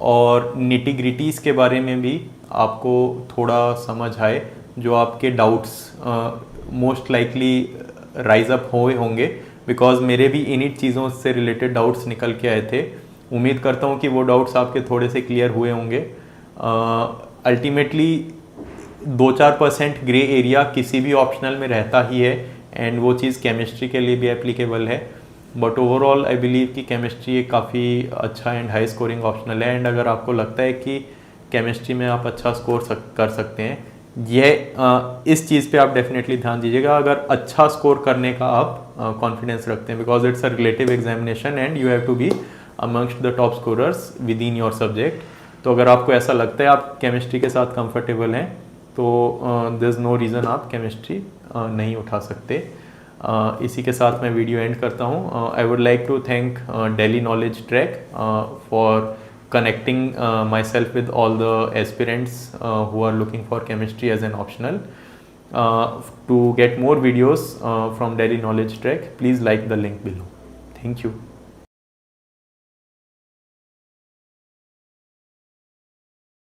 और निटी ग्रिटीज़ के बारे में भी आपको थोड़ा समझ आए, जो आपके doubts most likely rise up हुए होंगे, बिकॉज मेरे भी इन्हीं चीज़ों से रिलेटेड डाउट्स निकल के आए थे। उम्मीद करता हूँ कि वो डाउट्स आपके थोड़े से क्लियर हुए होंगे। अल्टीमेटली 2-4% ग्रे एरिया किसी भी ऑप्शनल में रहता ही है, एंड वो चीज़ केमिस्ट्री के लिए भी एप्लीकेबल है। बट ओवरऑल आई बिलीव कि केमिस्ट्री एक काफ़ी अच्छा एंड हाई स्कोरिंग ऑप्शनल है, एंड अगर आपको लगता है कि केमिस्ट्री में आप अच्छा स्कोर कर सकते हैं, यह इस चीज़ पे आप डेफिनेटली ध्यान दीजिएगा अगर अच्छा स्कोर करने का आप कॉन्फिडेंस रखते हैं, because it's a relative examination and you have to be amongst the top scorers within your subject. तो अगर आपको ऐसा लगता है आप केमिस्ट्री के साथ कंफर्टेबल हैं, तो देयर इज़ नो रीज़न आप केमिस्ट्री नहीं उठा सकते। इसी के साथ मैं वीडियो एंड करता हूँ। I would like to thank Delhi knowledge track for connecting myself with all the aspirants who are looking for chemistry as an optional. To get more videos from Delhi Knowledge Track, please like the link below. Thank you.